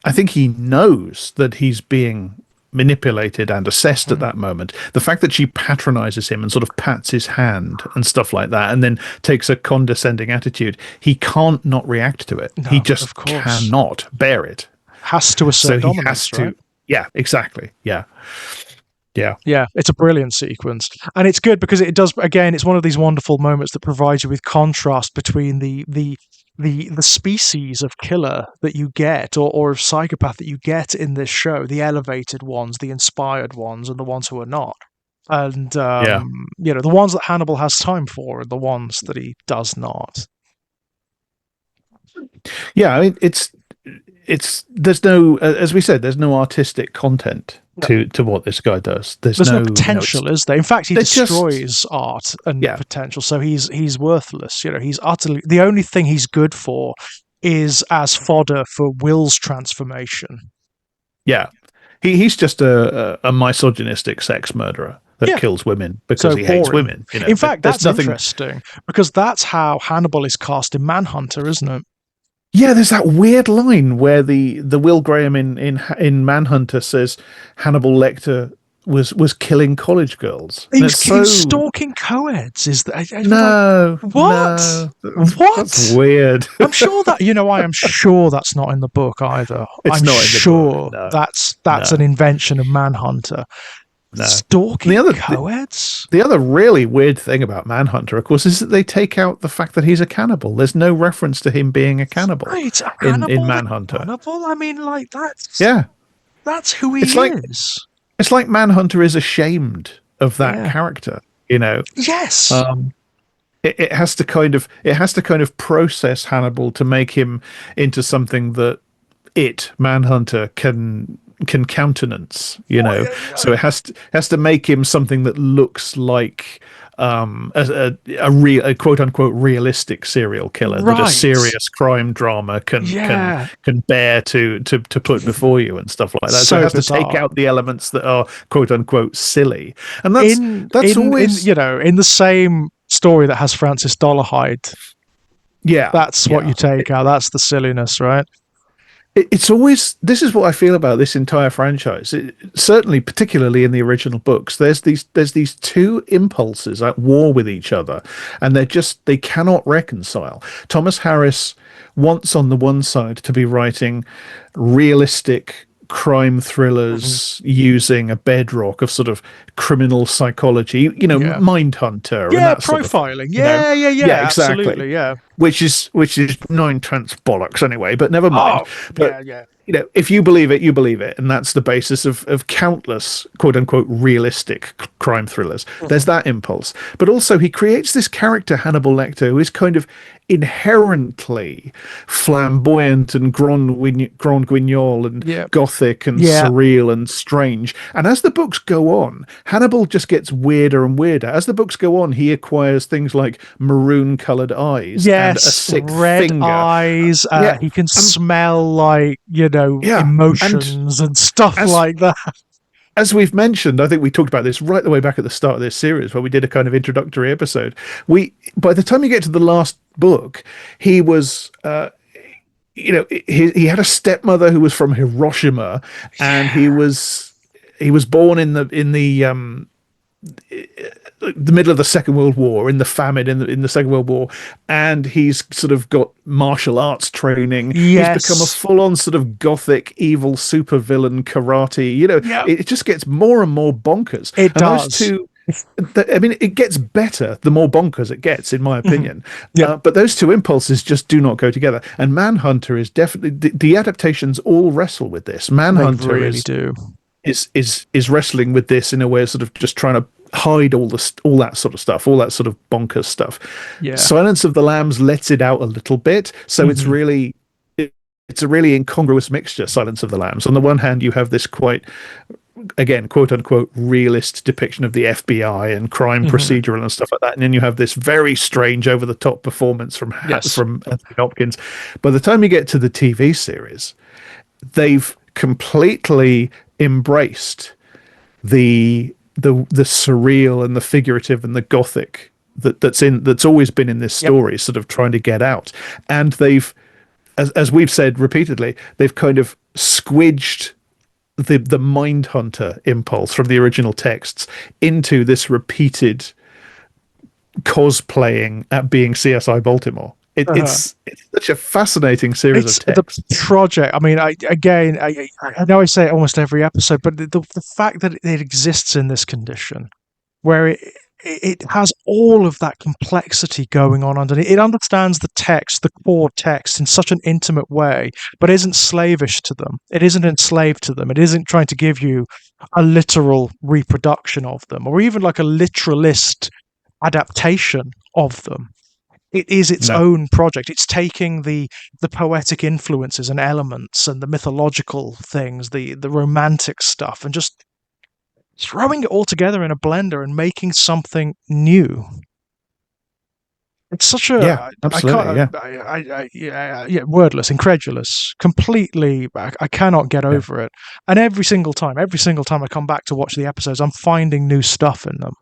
I think he knows that he's being manipulated and assessed at Mm. that moment. The fact that she patronizes him and sort of pats his hand and stuff like that, and then takes a condescending attitude, he can't not react to it. He No, just of course. cannot bear it. Has to So assert he has dominance, right? to. Yeah, exactly. Yeah, yeah. Yeah, it's a brilliant sequence. And it's good because it does, again, it's one of these wonderful moments that provides you with contrast between the species of killer that you get, or of psychopath that you get in this show, the elevated ones, the inspired ones, and the ones who are not. And Yeah. the ones that Hannibal has time for are the ones that he does not. Yeah, I mean, it's there's no, as we said, there's no artistic content No, to what this guy does. There's there's no no, it's potential, is there? In fact, he they're just, destroys art and yeah, potential, so he's worthless. He's utterly the only thing he's good for is as fodder for Will's transformation. yeah. He's just a misogynistic sex murderer that Yeah, kills women because so he hates boring. women. You know, In fact, there's that's nothing. interesting because that's how Hannibal is cast in Manhunter, isn't it? Yeah, there's that weird line where the Will Graham in Manhunter says Hannibal Lecter was killing college girls, He and was it's he was so stalking co-eds. Is that I was like, no, what? no, that's What? weird. I'm sure that I am sure that's not in the book either. It's I'm not in the book. sure No, that's an no, invention of Manhunter. no. And Stalking co-eds? the other really weird thing about Manhunter, of course, is that they take out the fact that he's a cannibal. There's no reference to him being a cannibal Right, in Hannibal the Manhunter. cannibal? I mean, like Yeah, that's who it's he like is. it's like Manhunter is ashamed of that Yeah. character. You know, Yes. um, it has to kind of process Hannibal to make him into something that Manhunter can countenance, What, so it has to make him something that looks like a quote unquote realistic serial killer that a right. serious crime drama Yeah. can bear to put before you and stuff like that. So it So has to take bizarre. out the elements that are quote unquote silly, and In that's in in always, in the same story that has Francis Dollarhide, yeah, that's what you yeah. take out. That's the silliness, right? It's always, this is what I feel about this entire franchise. Certainly, particularly in the original books, there's these two impulses at war with each other, and they cannot reconcile. Thomas Harris wants on the one side to be writing realistic crime Mhm. thrillers using a bedrock of sort of criminal psychology, Yeah. Mindhunter and Yeah, that sort of thing. profiling. Yeah, yeah, Yeah, yeah, exactly, absolutely. Yeah. which is nine tenths bollocks anyway, but never mind. Oh, But yeah, yeah. if you believe it, you believe it, and that's the basis of countless quote unquote realistic crime thrillers. There's Mhm. that impulse, but also he creates this character Hannibal Lecter who is kind of inherently flamboyant and grand guignol and Yeah. gothic and Yeah. surreal and strange. And as the books go on, Hannibal just gets weirder and weirder. As the books go on, he acquires things like maroon colored eyes and a Yes, sixth red finger. eyes. Yeah, He can and smell like, yeah, and emotions and stuff as like that. as we've mentioned, I think we talked about this right the way back at the start of this series, where we did a kind of introductory episode. By the time you get to the last book, he was, he had a stepmother who was from Hiroshima, and Yeah. he was born the middle of the Second World War, in the famine in the Second World War, and he's sort of got martial arts training. He's become a Yes. full on sort of gothic evil supervillain karate. Yeah. It just gets more and more bonkers. It And those does. two, I mean, it gets better the more bonkers it gets, in my Mhm. opinion. Yep. But those two impulses just do not go together. And Manhunter is definitely, the adaptations all wrestle with this. They Manhunter really do. is wrestling with this in a way of sort of just trying to hide all that sort of stuff, all that sort of bonkers stuff. Yeah. Silence of the Lambs lets it out a little bit, so Mhm. it's a really incongruous mixture. Silence of the Lambs. On the one hand, you have this quite, again, quote unquote realist depiction of the FBI and crime Mhm. procedural and stuff like that, and then you have this very strange, over the top performance Yes. from Anthony Hopkins. By the time you get to the TV series, they've completely embraced the surreal and the figurative and the gothic that's always been in this Yep. story, sort of trying to get out. And they've, as we've said repeatedly, they've kind of squidged the mind hunter impulse from the original texts into this repeated cosplaying at being CSI Baltimore. Uh-huh. It's such a fascinating series of It's the texts. project. I mean, I know I say it almost every episode, but the fact that it exists in this condition, where it has all of that complexity going on underneath. It understands the text, the core text, in such an intimate way, but isn't slavish to them. It isn't enslaved to them. It isn't trying to give you a literal reproduction of them, or even like a literalist adaptation of them. It is its No. own project. It's taking the poetic influences and elements and the mythological things, the romantic stuff, and just throwing it all together in a blender and making something new. It's such Yeah, a I absolutely. can't Yeah. yeah, wordless, incredulous, completely. I cannot get Yeah. over it. And every single time I come back to watch the episodes, I'm finding new stuff in them.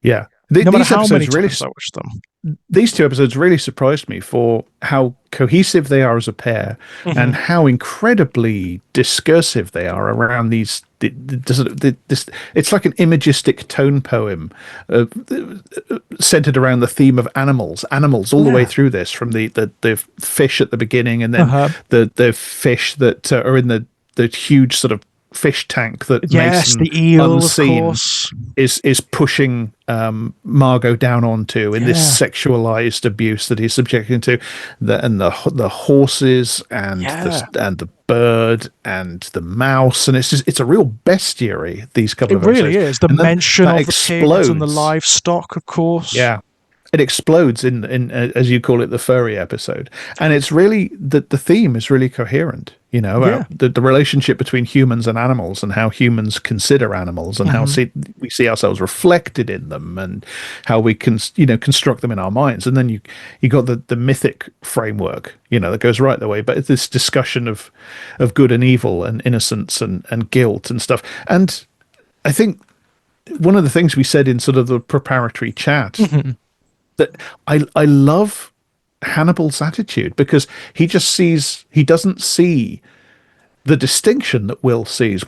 Yeah. No matter These how many episodes really times I watch them. these two episodes really surprised me for how cohesive they are as a pair Hmm. and how incredibly discursive they are around these. This, it's like an imagistic tone poem uh, centered around the theme of animals all the way Yeah. through this, from the fish at the beginning, and then Uh-huh. the fish that are in the huge sort of fish tank that Yes, Mason, the eel, of unseen, course. is pushing Margot down onto in this Yeah. sexualized abuse that he's subjecting to, the horses Yeah. and the bird and the mouse, and it's a real bestiary, these couple It of really episodes, is. The and then mention that of the pigs and the explodes. livestock, of course. Yeah, it explodes in as you call it, the furry episode, and it's really the theme is really coherent, Yeah. about the relationship between humans and animals, and how humans consider animals, and how Hmm. we see ourselves reflected in them, and how we can construct them in our minds. And then you got the mythic framework, that goes right the way, but it's this discussion of good and evil and innocence and guilt and stuff. And I think one of the things we said in sort of the preparatory chat, Hmm. that I love Hannibal's attitude, because he doesn't see the distinction that Will sees.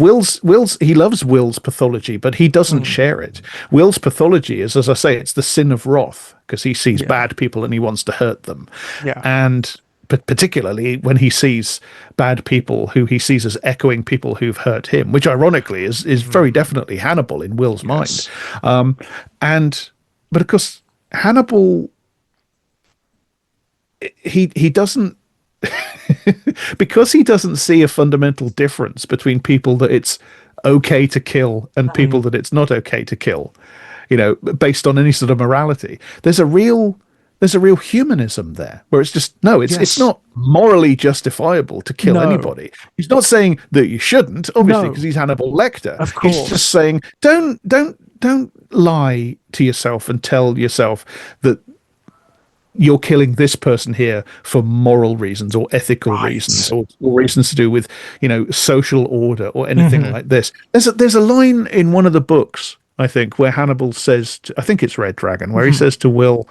He loves Will's pathology, but he doesn't Mm. share it. Will's pathology is, as I say, it's the sin of wrath, because he sees Yeah. bad people and he wants to hurt them. Yeah. And but particularly when he sees bad people who he sees as echoing people who've hurt him, which ironically is very Mm. definitely Hannibal in Will's mind. Yes. Um, and but of course Hannibal, he doesn't because he doesn't see a fundamental difference between people that it's okay to kill and people Mm. that it's not okay to kill, based on any sort of morality. There's a real humanism there, where it's just, no, it's Yes. not morally justifiable to kill No. anybody. He's not saying that you shouldn't, obviously, No. because he's Hannibal Lecter. Of He's just course. saying, don't lie to yourself and tell yourself that you're killing this person here for moral reasons or ethical reasons, Right. or reasons to do with social order or anything Hmm. like this. There's a line in one of the books, I think, where Hannibal says I think it's Red Dragon, where he Hmm. says to Will,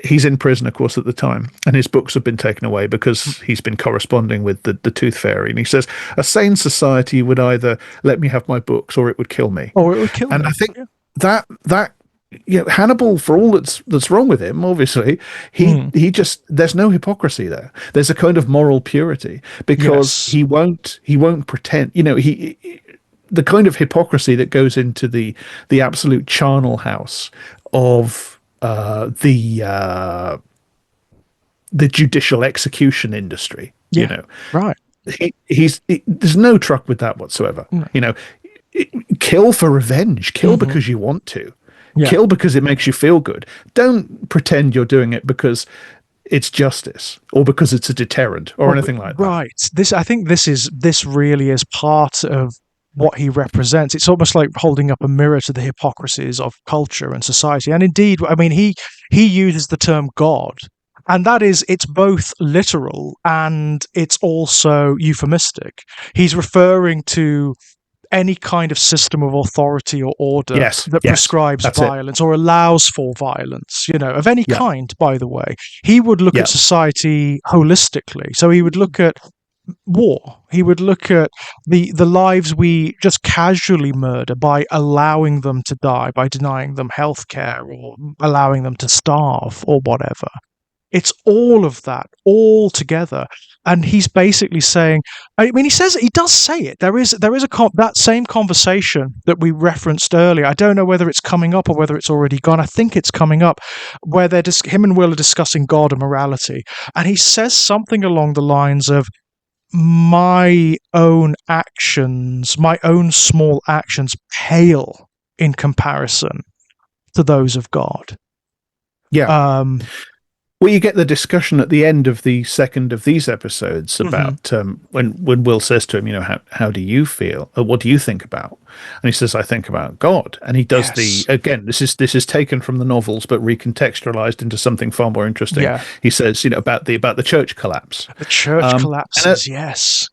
he's in prison, of course, at the time, and his books have been taken away because he's been corresponding with the Tooth Fairy, and he says a sane society would either let me have my books or it would kill me. Or it would kill And I me. think Yeah. that Hannibal, for all that's wrong with him, obviously, Mm. he just, there's no hypocrisy there. There's a kind of moral purity, because Yes. he won't pretend. He the kind of hypocrisy that goes into the absolute charnel house of the judicial execution industry. Yeah. Right. There's no truck with that whatsoever. No. Kill for revenge, kill Hmm. because you want to, Yeah. kill because it makes you feel good. Don't pretend you're doing it because it's justice or because it's a deterrent or Well, anything like that. right. I think this really is part of what he represents. It's almost like holding up a mirror to the hypocrisies of culture and society. And indeed, I mean, he uses the term God, and it's both literal and it's also euphemistic. He's referring to any kind of system of authority or order Yes, that yes, prescribes that's it. violence or allows for violence, of any Yeah, kind, by the way. He would look at yeah, society holistically. So he would look at war. He would look at the lives we just casually murder by allowing them to die, by denying them health care or allowing them to starve or whatever. It's all of that, all together. And he's basically saying, I mean, he does say it. That same conversation that we referenced earlier. I don't know whether it's coming up or whether it's already gone. I think it's coming up, where him and Will are discussing God and morality. And he says something along the lines of, my own actions, my own small actions, pale in comparison to those of God. Yeah. Um, Well, you get the discussion at the end of the second of these episodes mhm, about when Will says to him, how do you feel? What do you think about? And he says, I think about God. And he does yes, again. This is taken from the novels, but recontextualized into something far more interesting. yeah, He says, about the church collapse. the church And collapses. Yes.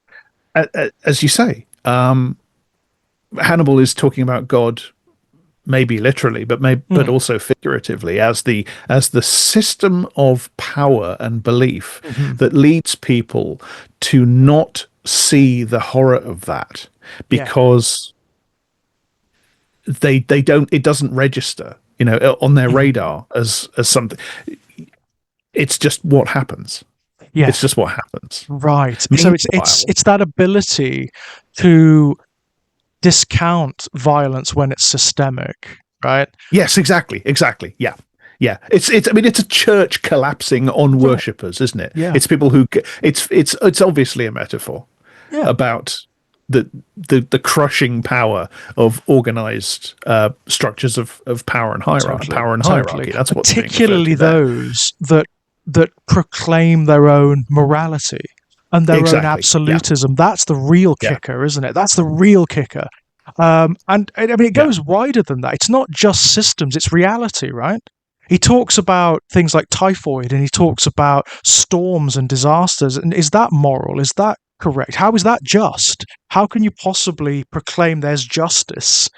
as you say, Hannibal is talking about God maybe literally, but Mm, also figuratively as the system of power and belief mhm, that leads people to not see the horror of that yeah. because they don't it doesn't register on their Mhm, radar as something. It's just what happens. It's yes. just what happens. Right. So Meanwhile, it's that ability to discount violence when it's systemic, right? yes, exactly. Yeah. Yeah, it's. I mean, it's a church collapsing on Right. worshippers, isn't it? Yeah. It's people who. It's obviously a metaphor Yeah. about the crushing power of organized structures of power and Totally. Totally. hierarchy. That's what's being referred Particularly to there. those that proclaim their own morality and their own Exactly. Yeah. absolutism. That's the real Yeah. kicker, isn't it? That's the real kicker. And I mean, it Yeah. goes wider than that. It's not just systems; it's reality, right? He talks about things like typhoid, and he talks about storms and disasters. And is that moral? Is that correct? How is that just? How can you possibly proclaim there's justice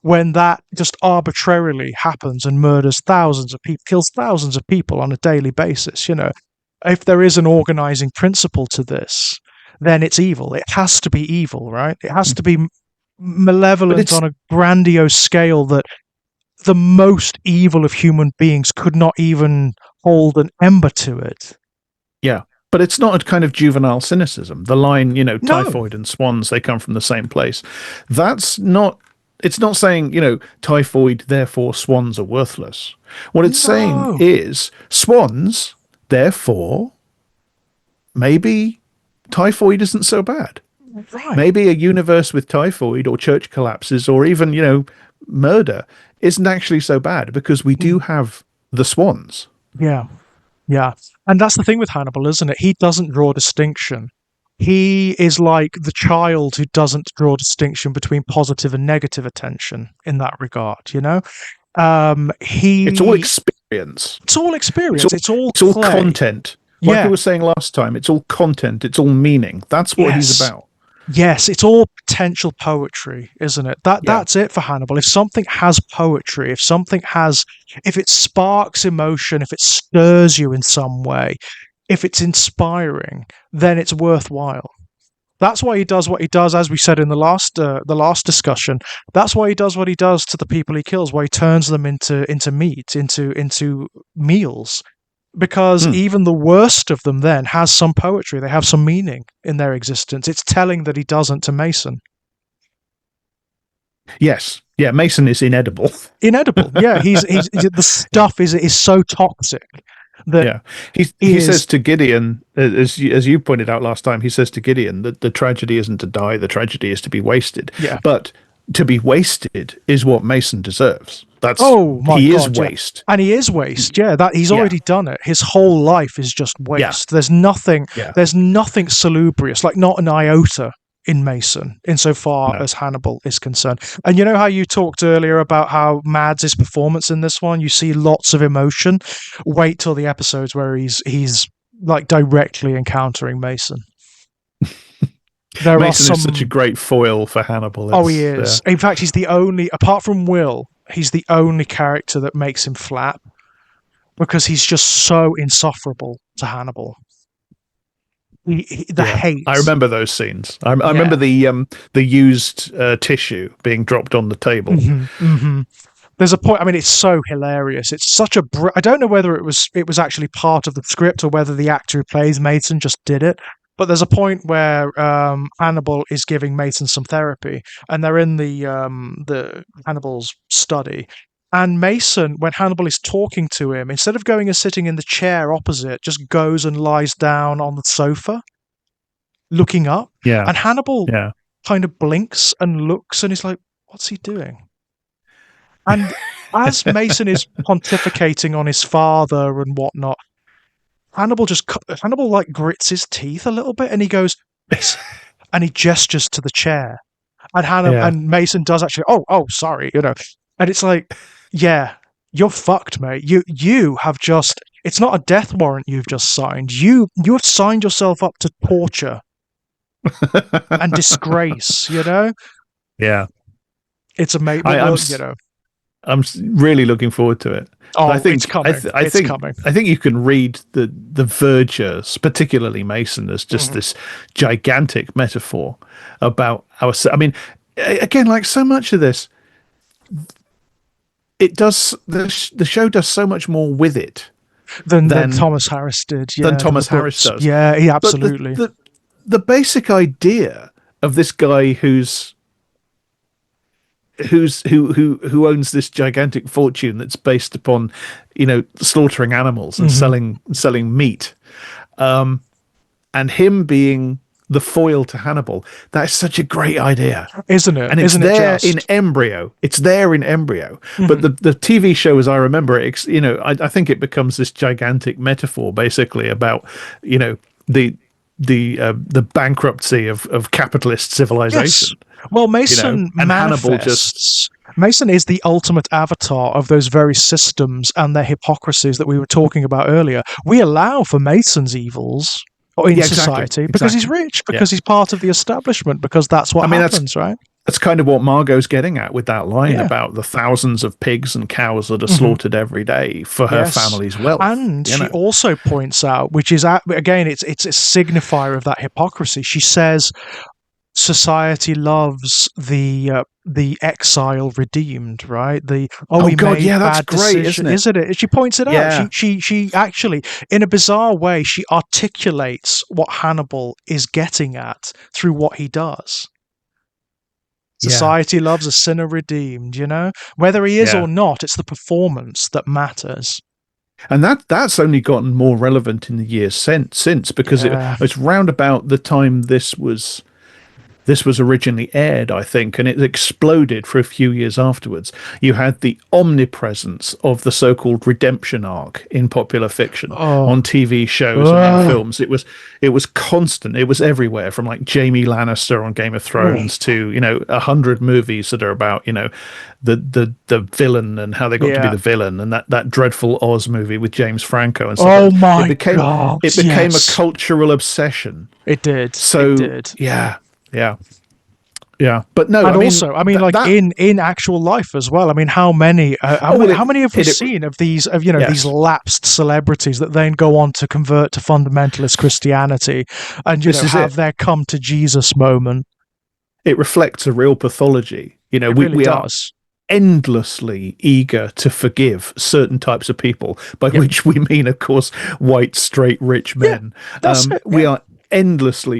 when that just arbitrarily happens and murders thousands of people, kills thousands of people on a daily basis? If there is an organizing principle to this, then it's evil. It has to be evil, right? It has to be But malevolent it's on a grandiose scale that the most evil of human beings could not even hold an ember to it. Yeah. But it's not a kind of juvenile cynicism. The line, No, typhoid and swans, they come from the same place. That's not, it's not saying, typhoid, therefore swans are worthless. What it's saying no, is swans, therefore, maybe typhoid isn't so bad. right. Maybe a universe with typhoid or church collapses or even, murder isn't actually so bad because we do Mm, have the swans. yeah. Yeah. And that's the thing with Hannibal, isn't it? He doesn't draw distinction. He is like the child who doesn't draw distinction between positive and negative attention in that regard. It's all He experience. It's all It's experience, all it's all it's all play. content. Like we Yeah. were saying last time, it's all content, it's all meaning. That's what he's Yes. about. Yes, it's all potential poetry, isn't it? That Yeah. that's it for Hannibal. If something has poetry, if it sparks emotion, if it stirs you in some way, if it's inspiring, then it's worthwhile. That's why he does what he does, as we said in the last discussion. That's why he does what he does to the people he kills. Why he turns them into meat, into meals, because Hmm. even the worst of them then has some poetry. They have some meaning in their existence. It's telling that he doesn't to Mason. Yes. Yeah, Mason is inedible. Inedible. Yeah, he's the stuff is so toxic that Yeah. He is says to Gideon, as you pointed out last time, he says to Gideon that the tragedy isn't to die, the tragedy is to be wasted. yeah. But to be wasted is what Mason deserves. That's Oh my he is god, yeah. waste. And he is waste. Yeah, that he's Yeah. already done it. His whole life is just Yeah. waste. There's nothing Yeah. there's nothing salubrious, like not an iota in Mason insofar No. as Hannibal is concerned. And you know how you talked earlier about how Mads' performance in this one, you see lots of emotion. Wait till the episodes where he's like directly encountering Mason. There are Mason is such a some great foil for Hannibal. Oh, he It's is. In fact, he's the only, apart from Will, he's the only character that makes him flap because he's just so insufferable to Hannibal. The Yeah, I hate. remember those scenes. I remember Yeah. the used tissue being dropped on the table. There's a point. I mean, it's so hilarious. It's such a. I don't know whether it was actually part of the script or whether the actor who plays Mason just did it. But there's a point where Hannibal is giving Mason some therapy, and they're in the Hannibal's study. And Mason, when Hannibal is talking to him, instead of going and sitting in the chair opposite, just goes and lies down on the sofa. looking up, Yeah. and Hannibal Yeah. kind of blinks and looks, and he's like, "What's he doing?" And as Mason is pontificating on his father and whatnot, Hannibal like grits his teeth a little bit, and he goes, "Mason," and he gestures to the chair, and Yeah. Mason does actually, oh, sorry, and it's like, yeah, you're fucked, mate. You have just. It's not a death warrant you've just signed. You have signed yourself up to torture and disgrace. Yeah. It's amazing. I, I'm Well, s- really looking forward to it. I oh, it's think I, coming. th- I It's think coming. I think you can read the Vergers, particularly Mason, as just Mhm. this gigantic metaphor about our. I mean, again, like so much of this, it does the show does so much more with it Than than Thomas Harris did, than yeah, than the Thomas Harris books. does. Yeah, he But absolutely. the basic idea of this guy who owns this gigantic fortune that's based upon, slaughtering animals and Hmm. selling meat, and him being the foil to Hannibal. That's such a great idea. Isn't it? And it's Isn't it there in just? embryo. It's there in embryo. But Hmm. the TV show, as I remember it, I think it becomes this gigantic metaphor, basically about, the the bankruptcy of capitalist Yes. civilization. Well, Mason And Hannibal just manifests. Mason is the ultimate avatar of those very systems and their hypocrisies that we were talking about earlier. We allow for Mason's evils in yeah, exactly, society because he's exactly. rich, Yeah. because he's part of the establishment, because that's I what mean, happens, right? that's kind of what Margot's getting at with that line Yeah. about the thousands of pigs and cows that are Hmm. slaughtered every day for her Yes, family's wealth. and she also points out, which is again, it's a signifier of that hypocrisy. She says society loves the exile redeemed, right? Oh He God, made yeah, that's bad great, decisions, isn't it? isn't it? She points it out. Yeah, She actually, in a bizarre way, she articulates what Hannibal is getting at through what he does. yeah, Society loves a sinner redeemed, whether he is yeah. or not. It's the performance that matters. And that's only gotten more relevant in the years since because Yeah. it's round about the time this was originally aired, I think, and it exploded for a few years afterwards. You had the omnipresence of the so-called redemption arc in popular fiction Oh. on TV shows and in Ugh. films. It was constant. It was everywhere, from like Jamie Lannister on Game of Ugh. Thrones to 100 movies that are about the villain and how they got to be Yeah. the villain, and that dreadful Oz movie with James Franco and stuff like Oh that. It my became God. it became a Yes. cultural obsession. It did. It So did. yeah, yeah, yeah. But no, And I mean also, I mean, that like that in actual life as well. I mean, how many oh well, how many have we it seen of these yes. lapsed celebrities that then go on to convert to fundamentalist Christianity and This is have it. their come to Jesus moment? It reflects a real pathology. It We really we are does. endlessly eager to forgive certain types of people, by Yep. which we mean, of course, white, straight, rich Yeah, men. that's it. We Yeah. are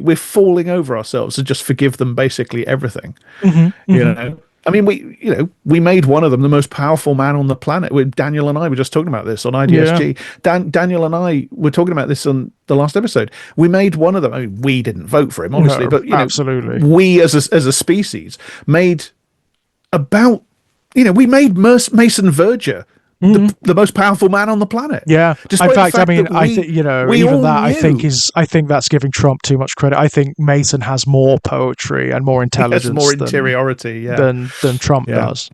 we're falling over ourselves to just forgive them basically everything. Hmm. You Hmm. know, I mean, we made one of them the most powerful man on the planet. Daniel and I were just talking about this on Yeah. IDSG. Daniel and I were talking about this on the last episode. We made one of them. I mean, we didn't vote for him, obviously, No, but absolutely. we as a species made about, we made Mason Verger Hmm. the most powerful man on the planet, Yeah. In despite the fact, I fact mean, that I think we even all that knew I think that's giving Trump too much credit. I think Mason has more poetry and more he has more intelligence interiority. Yeah, than Trump yeah. does.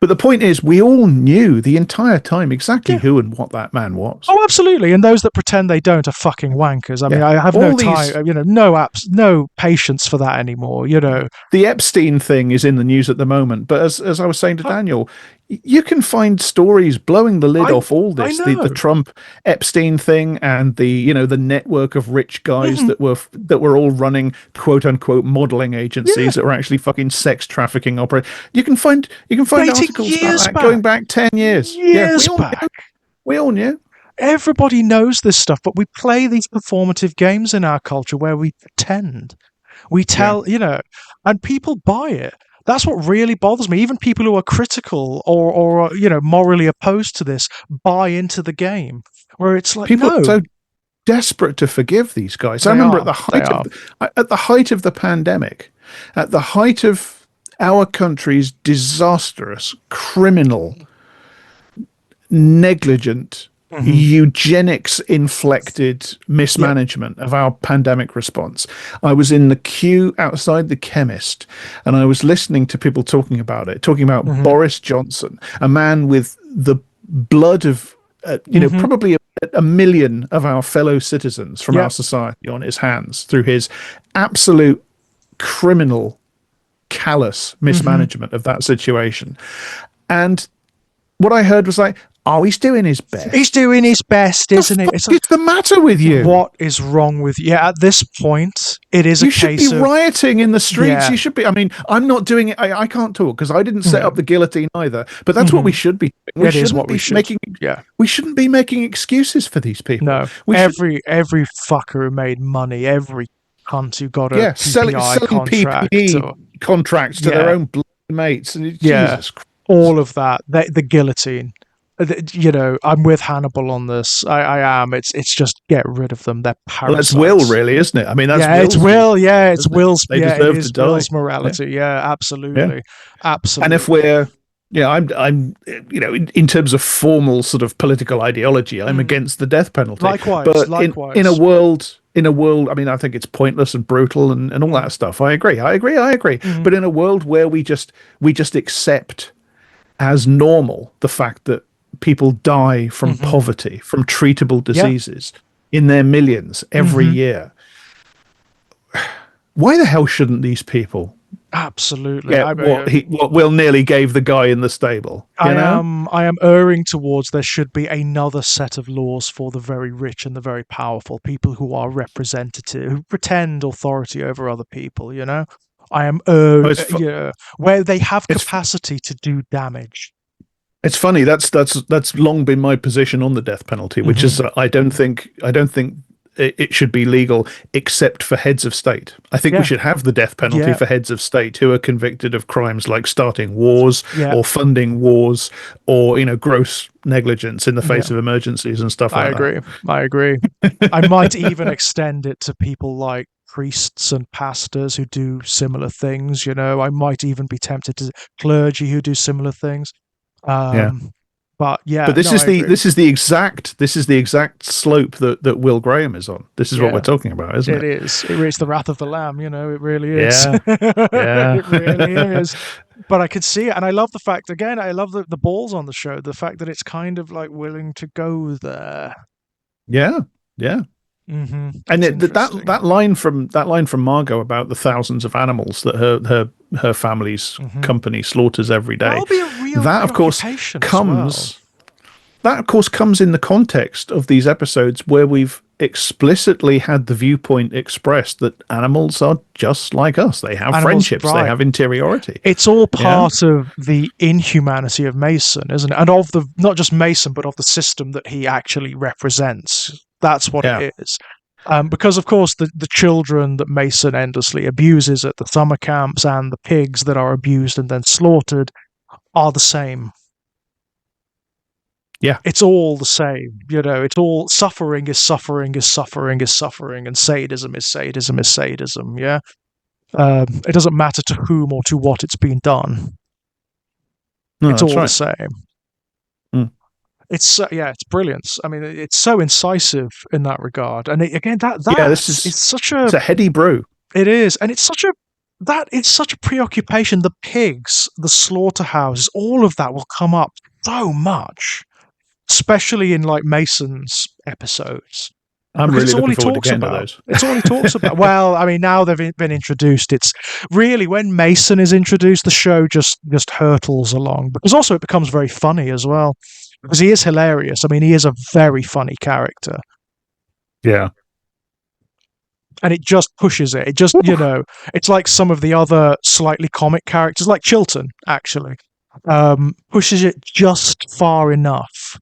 But the point is, we all knew the entire time exactly Yeah. who and what that man was. Oh, absolutely. And those that pretend they don't are fucking wankers. I mean, Yeah, I have no all time, these. no patience for that anymore. The Epstein thing is in the news at the moment, but as I was saying to I, Daniel, you can find stories blowing the lid off all I this. The know. Trump Epstein thing and the network of rich guys Mhm. that were all running quote unquote modeling Yeah, agencies that were actually fucking sex trafficking operators. You can find dating articles about that going back 10 years. Yeah, years back. we all knew. Everybody knows this stuff, but we play these performative games in our culture where we pretend. We Yeah. tell, and people buy it. That's what really bothers me. Even people who are critical or morally opposed to this buy into the game, where it's like, People no, so desperate to forgive these guys. I They remember at are. the They height of are. the pandemic, at the height of our country's disastrous, criminal, negligent, Hmm. eugenics inflected Yeah. mismanagement of our pandemic response. I was in the queue outside the chemist and I was listening to people talking about it, talking about Hmm. Boris Johnson, a man with the blood of, Hmm. probably a million of our fellow citizens from Yeah. our society on his hands through his absolute criminal, callous Hmm. mismanagement of that situation. And what I heard was like, oh, he's doing his He's best. doing his best, The isn't it? fuck It's like, is the matter with you? what is wrong with you? Yeah, at this point, it is a You should be case of, rioting in the streets. yeah, You should be. I mean, I'm not doing it. I can't talk because I didn't set yeah, up the guillotine either. But that's what hmm we should be doing. We it is what shouldn't we be should. making. Yeah, We shouldn't be making excuses for these people. no, We should. every fucker who made money, every cunt who got a Yeah, PPI selling contract, PPE or contracts to their yeah, own mates. And yeah, Jesus Christ. all of that, the guillotine. I'm with Hannibal on this. I am. It's just get rid of them. They're Well, that's Will, parasites. really, isn't it? I mean, that's Yeah, it's Will's view, Will. Yeah, it's isn't it? Will's. They Yeah, it deserve to is die. Will's Yeah. morality. Yeah, Yeah. absolutely, And if absolutely. we're, yeah, in terms of formal sort of political ideology, I'm Mm. against the death penalty. Likewise, But likewise. in a world, I mean, I think it's pointless and brutal and all Mm. that stuff. I agree. I agree. I agree. Mm. But in a world where we just accept as normal the fact that people die from Hmm. poverty, from treatable Yeah. diseases in their millions every Hmm. year, why the hell shouldn't these people Absolutely. get what Will nearly gave the guy in the stable? You know? I am erring towards there should be another set of laws for the very rich and the very powerful, people who are representative, who pretend authority over other people. I am Oh, yeah, where they have it's capacity to do damage. it's funny. That's long been my position on the death penalty, which Hmm. is I don't think it should be legal except for heads of state. I think we Yeah. should have the death penalty Yeah. for heads of state who are convicted of crimes like starting wars Yeah. or funding wars or gross negligence in the Yeah. face of emergencies and stuff I like that. agree. I agree. I might even extend it to people like priests and pastors who do similar things. I might even be tempted to clergy who do similar things. Yeah. Um, but But yeah, this no, is I the agree. this is the exact this is the exact slope that Will Graham is on. This is what we're Yeah, talking about, isn't it it? is. It's the wrath of the lamb. It really is. Yeah. Yeah. It really is. But I could see it, and I love the fact. Again, I love the balls on the show. The fact that it's kind of like willing to go there. Yeah. Yeah. And It's that interesting. line from Margot about the thousands of animals that her family's Hmm. company slaughters every day, That'll be a real that of course preoccupation as well. comes that of course comes in the context of these episodes where we've explicitly had the viewpoint expressed that animals are just like us. They have Animals, friendships, they right? have interiority. It's all Yeah. part of the inhumanity of Mason, isn't it? And of the not just Mason, but of the system that he actually represents. That's what Yeah. it is. Because of course the children that Mason endlessly abuses at the summer camps and the pigs that are abused and then slaughtered are the same. Yeah. It's all the same. It's all suffering is suffering is suffering is suffering, and sadism is sadism is sadism. Yeah. It doesn't matter to whom or to what it's been done. No, It's that's all the right. same. Mm. It's brilliant. I mean, it's so incisive in that regard. And again, that Yeah, that is such it's a heady brew. it is, and it's such a preoccupation. The pigs, the slaughterhouses, all of that will come up so much, especially in like Mason's episodes. I'm Because really it's all looking he forward to talks getting to about. those. It's all he talks about. Well, I mean, now they've been introduced. It's really when Mason is introduced, the show just hurtles along. Because also it becomes very funny as well. Because he is hilarious. I mean, he is a very funny character, Yeah. and it just pushes it. It just it's like some of the other slightly comic characters, like Chilton, actually, pushes it just far enough.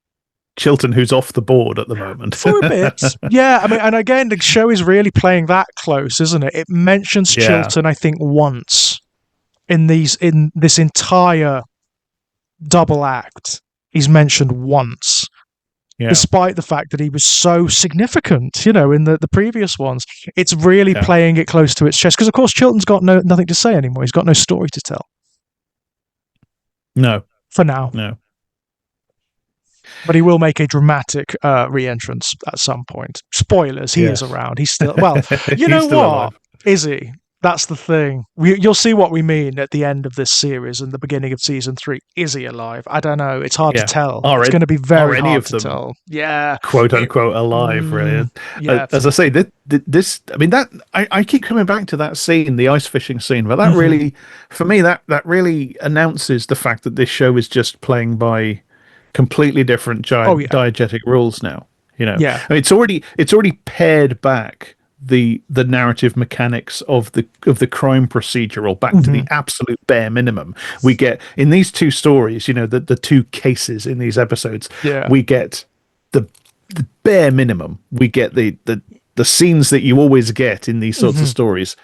Chilton, who's off the board at the moment. For a bit, yeah. I mean, and again, the show is really playing that close, isn't it? It mentions Yeah. Chilton, I think, once in this entire double act. He's mentioned once, Yeah. despite the fact that he was so significant, in the previous ones. It's really Yeah. playing it close to its chest because, of course, Chilton's got nothing to say anymore. He's got no story to tell No. for now. No. But he will make a dramatic re-entrance at some point. Spoilers: he is Yes. around. He's still well. You He's know still what? alive. Is he? That's the thing. You'll see what we mean at the end of this series and the beginning of season 3. Is he alive? I don't know. It's hard to Yeah. tell. Are It's it, going to be are very any hard of to them tell. Yeah. quote It. unquote alive? Really? Yeah. As I say, this. I mean, that I keep coming back to that scene, the ice fishing scene, but that Mhm. really, for me, that really announces the fact that this show is just playing by completely different Oh yeah. diegetic rules now. Yeah. I mean, it's already pared back the narrative mechanics of the crime procedural back to the Mhm. absolute bare minimum. We get in these two stories, the two cases in these episodes, Yeah. we get the the bare minimum. We get the scenes that you always get in these sorts of Mhm. stories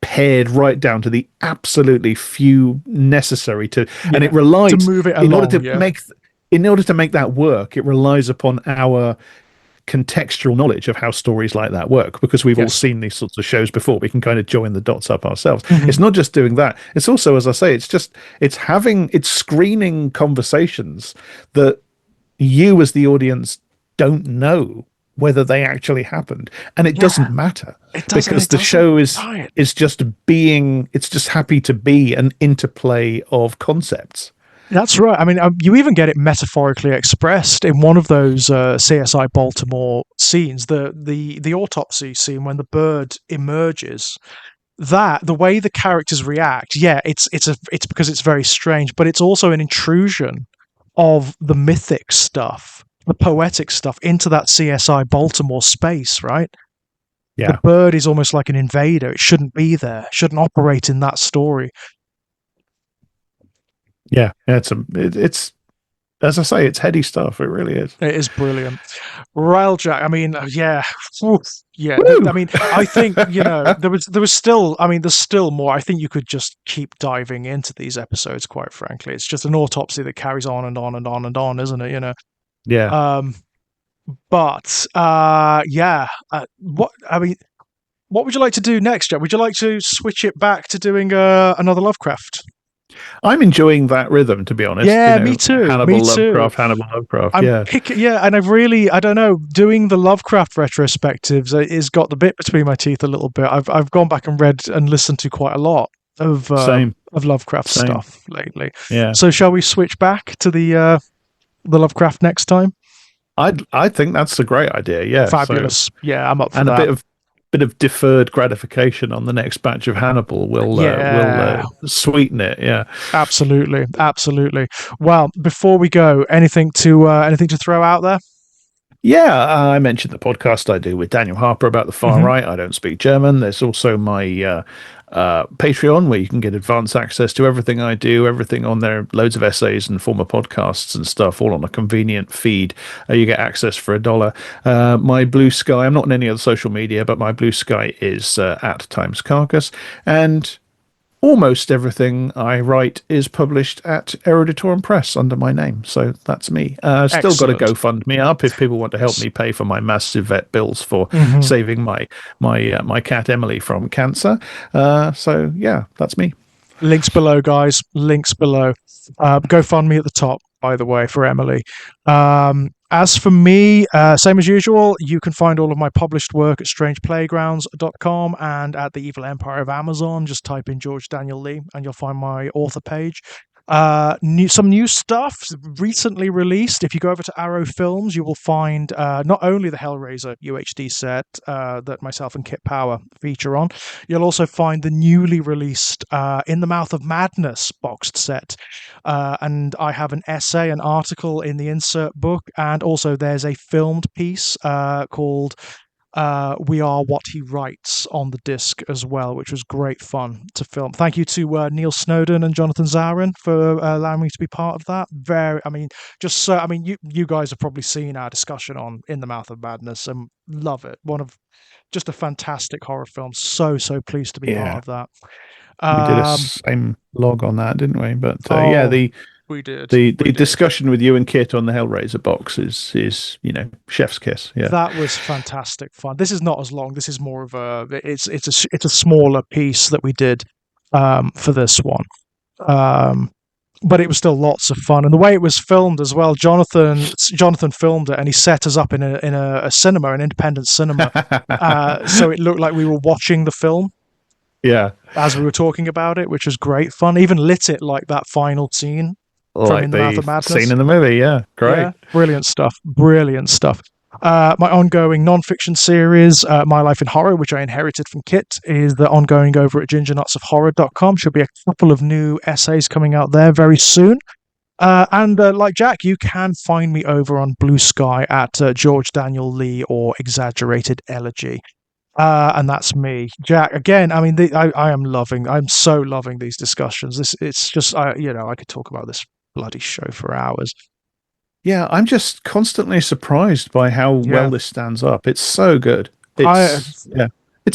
pared right down to the absolutely few necessary to, and Yeah. it To relies move it in order along. to Yeah. make in order to make that work, it relies upon our contextual knowledge of how stories like that work, because we've all Yes. seen these sorts of shows before. We can kind of join the dots up ourselves. Mhm. It's not just doing that, it's also, as I say, it's screening conversations that you as the audience don't know whether they actually happened, and it Yeah. doesn't matter It doesn't. because It the doesn't. show is Right. is just it's just happy to be an interplay of concepts. That's right. I mean, you even get it metaphorically expressed in one of those CSI Baltimore scenes, the autopsy scene when the bird emerges. That the way the characters react, yeah, it's because it's very strange, but it's also an intrusion of the mythic stuff, the poetic stuff into that CSI Baltimore space, right? The Yeah, bird is almost like an invader. It shouldn't be there. It shouldn't operate in that story. yeah, yeah. It's as I say, it's heady stuff. It really is. It is brilliant. Railjack, I mean, yeah. Oof, yeah. I Woo! mean, I think, there was still, I mean, there's still more. I think you could just keep diving into these episodes, quite frankly. It's just an autopsy that carries on and on and on and on, isn't it? Yeah. Um, but yeah. What I mean, what would you like to do next, Jack? Would you like to switch it back to doing another Lovecraft? I'm enjoying that rhythm, to be honest. Yeah, me too. Me too. Hannibal Lovecraft. I'm Yeah, picking, yeah, and I don't know, doing the Lovecraft retrospectives is got the bit between my teeth a little bit. I've gone back and read and listened to quite a lot same, of Lovecraft same. stuff lately. Yeah, So shall we switch back to the Lovecraft next time? I think that's a great idea. Yeah. So, Fabulous. Yeah, I'm up for and a that. bit of deferred gratification on the next batch of Hannibal will Yeah, sweeten it. Yeah. absolutely, absolutely. Well, before we go, anything to throw out there? Yeah, I mentioned the podcast I do with Daniel Harper about the far Hmm. right. I don't speak German. There's also my Patreon, where you can get advance access to everything I do, everything on there, loads of essays and former podcasts and stuff, all on a convenient feed. You get access for $1. My Blue Sky, I'm not on any other social media, but my Blue Sky is at Times Carcass. And almost everything I write is published at Eruditorium Press under my name. So that's me. Still got a Excellent. GoFundMe up if people want to help me pay for my massive vet bills for Hmm. saving my cat Emily from cancer. So yeah, that's me. Links below, guys. Links below. GoFundMe at the top, by the way, for Emily. As for me, same as usual, you can find all of my published work at strangeplaygrounds.com and at the Evil Empire of Amazon. Just type in George Daniel Lee and you'll find my author page. Some new stuff recently released. If you go over to Arrow Films, you will find not only the Hellraiser UHD set that myself and Kit Power feature on, you'll also find the newly released In the Mouth of Madness boxed set. And I have an essay, an article in the insert book, and also there's a filmed piece called We Are What He Writes on the disc as well, which was great fun to film. Thank you to Neil Snowden and Jonathan Zarin for allowing me to be part of that. I mean, just so, I mean, you guys have probably seen our discussion on In the Mouth of Madness and love it. Just a fantastic horror film. So pleased to be part Yeah, of that. we did a Um, same log on that, didn't we? But yeah, oh, We did. The We did. discussion with you and Kit on the Hellraiser box is chef's kiss. Yeah. That was fantastic fun. This is not as long. This is more of a. It's a smaller piece that we did for this one. Um, but it was still lots of fun, and the way it was filmed as well. Jonathan filmed it, and he set us up in a cinema, an independent cinema, so it looked like we were watching the film Yeah. as we were talking about it, which was great fun. Even lit it like that final scene from Like In the Mouth the of scene Madness. in the movie. Yeah. Great. Yeah, brilliant stuff. Brilliant stuff. My ongoing non-fiction series, My Life in Horror, which I inherited from Kit, is the ongoing over at gingernutsofhorror.com. Should be a couple of new essays coming out there very soon. And like Jack, you can find me over on Blue Sky at George Daniel Lee or Exaggerated Elegy. And that's me, Jack. Again, I mean, I'm so loving these discussions. It's just, I could talk about this bloody show for hours. Yeah, I'm just constantly surprised by how well Yeah, this stands up. It's so good. I, It's yeah,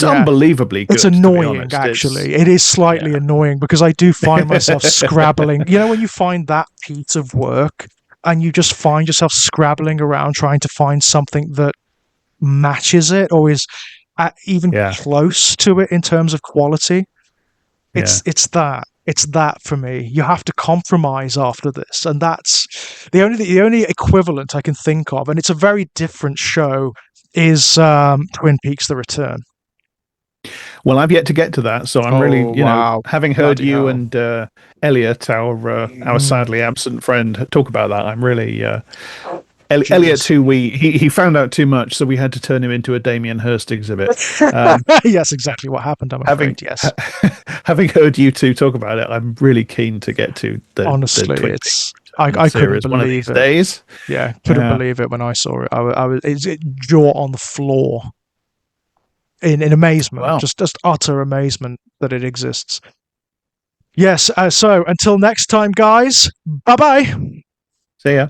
unbelievably it's good, to be annoying, honest. It's actually. It is slightly yeah. annoying because I do find myself scrabbling. You know, when you find that piece of work and you just find yourself scrabbling around trying to find something that matches it or is even Yeah. close to it in terms of quality. Yeah. It's that for me. You have to compromise after this, and that's the only equivalent I can think of, and it's a very different show. Is Twin Peaks: The Return? Well, I've yet to get to that, so I'm really, Oh wow, having heard bloody you hell! and Elliot, our Mm, sadly absent friend, talk about that. I'm really Elliot, Jeez. who he found out too much, so we had to turn him into a Damien Hirst exhibit. Um, Yes, exactly what happened. I'm having afraid. Yes, having heard you two talk about it, I'm really keen to get to the honestly, Twin Peaks it's I couldn't series one of believe these it. days. Yeah, couldn't Yeah. believe it when I saw it. I was jaw on the floor in amazement, Well, just utter amazement that it exists. Yes. So until next time, guys. Bye bye. see ya.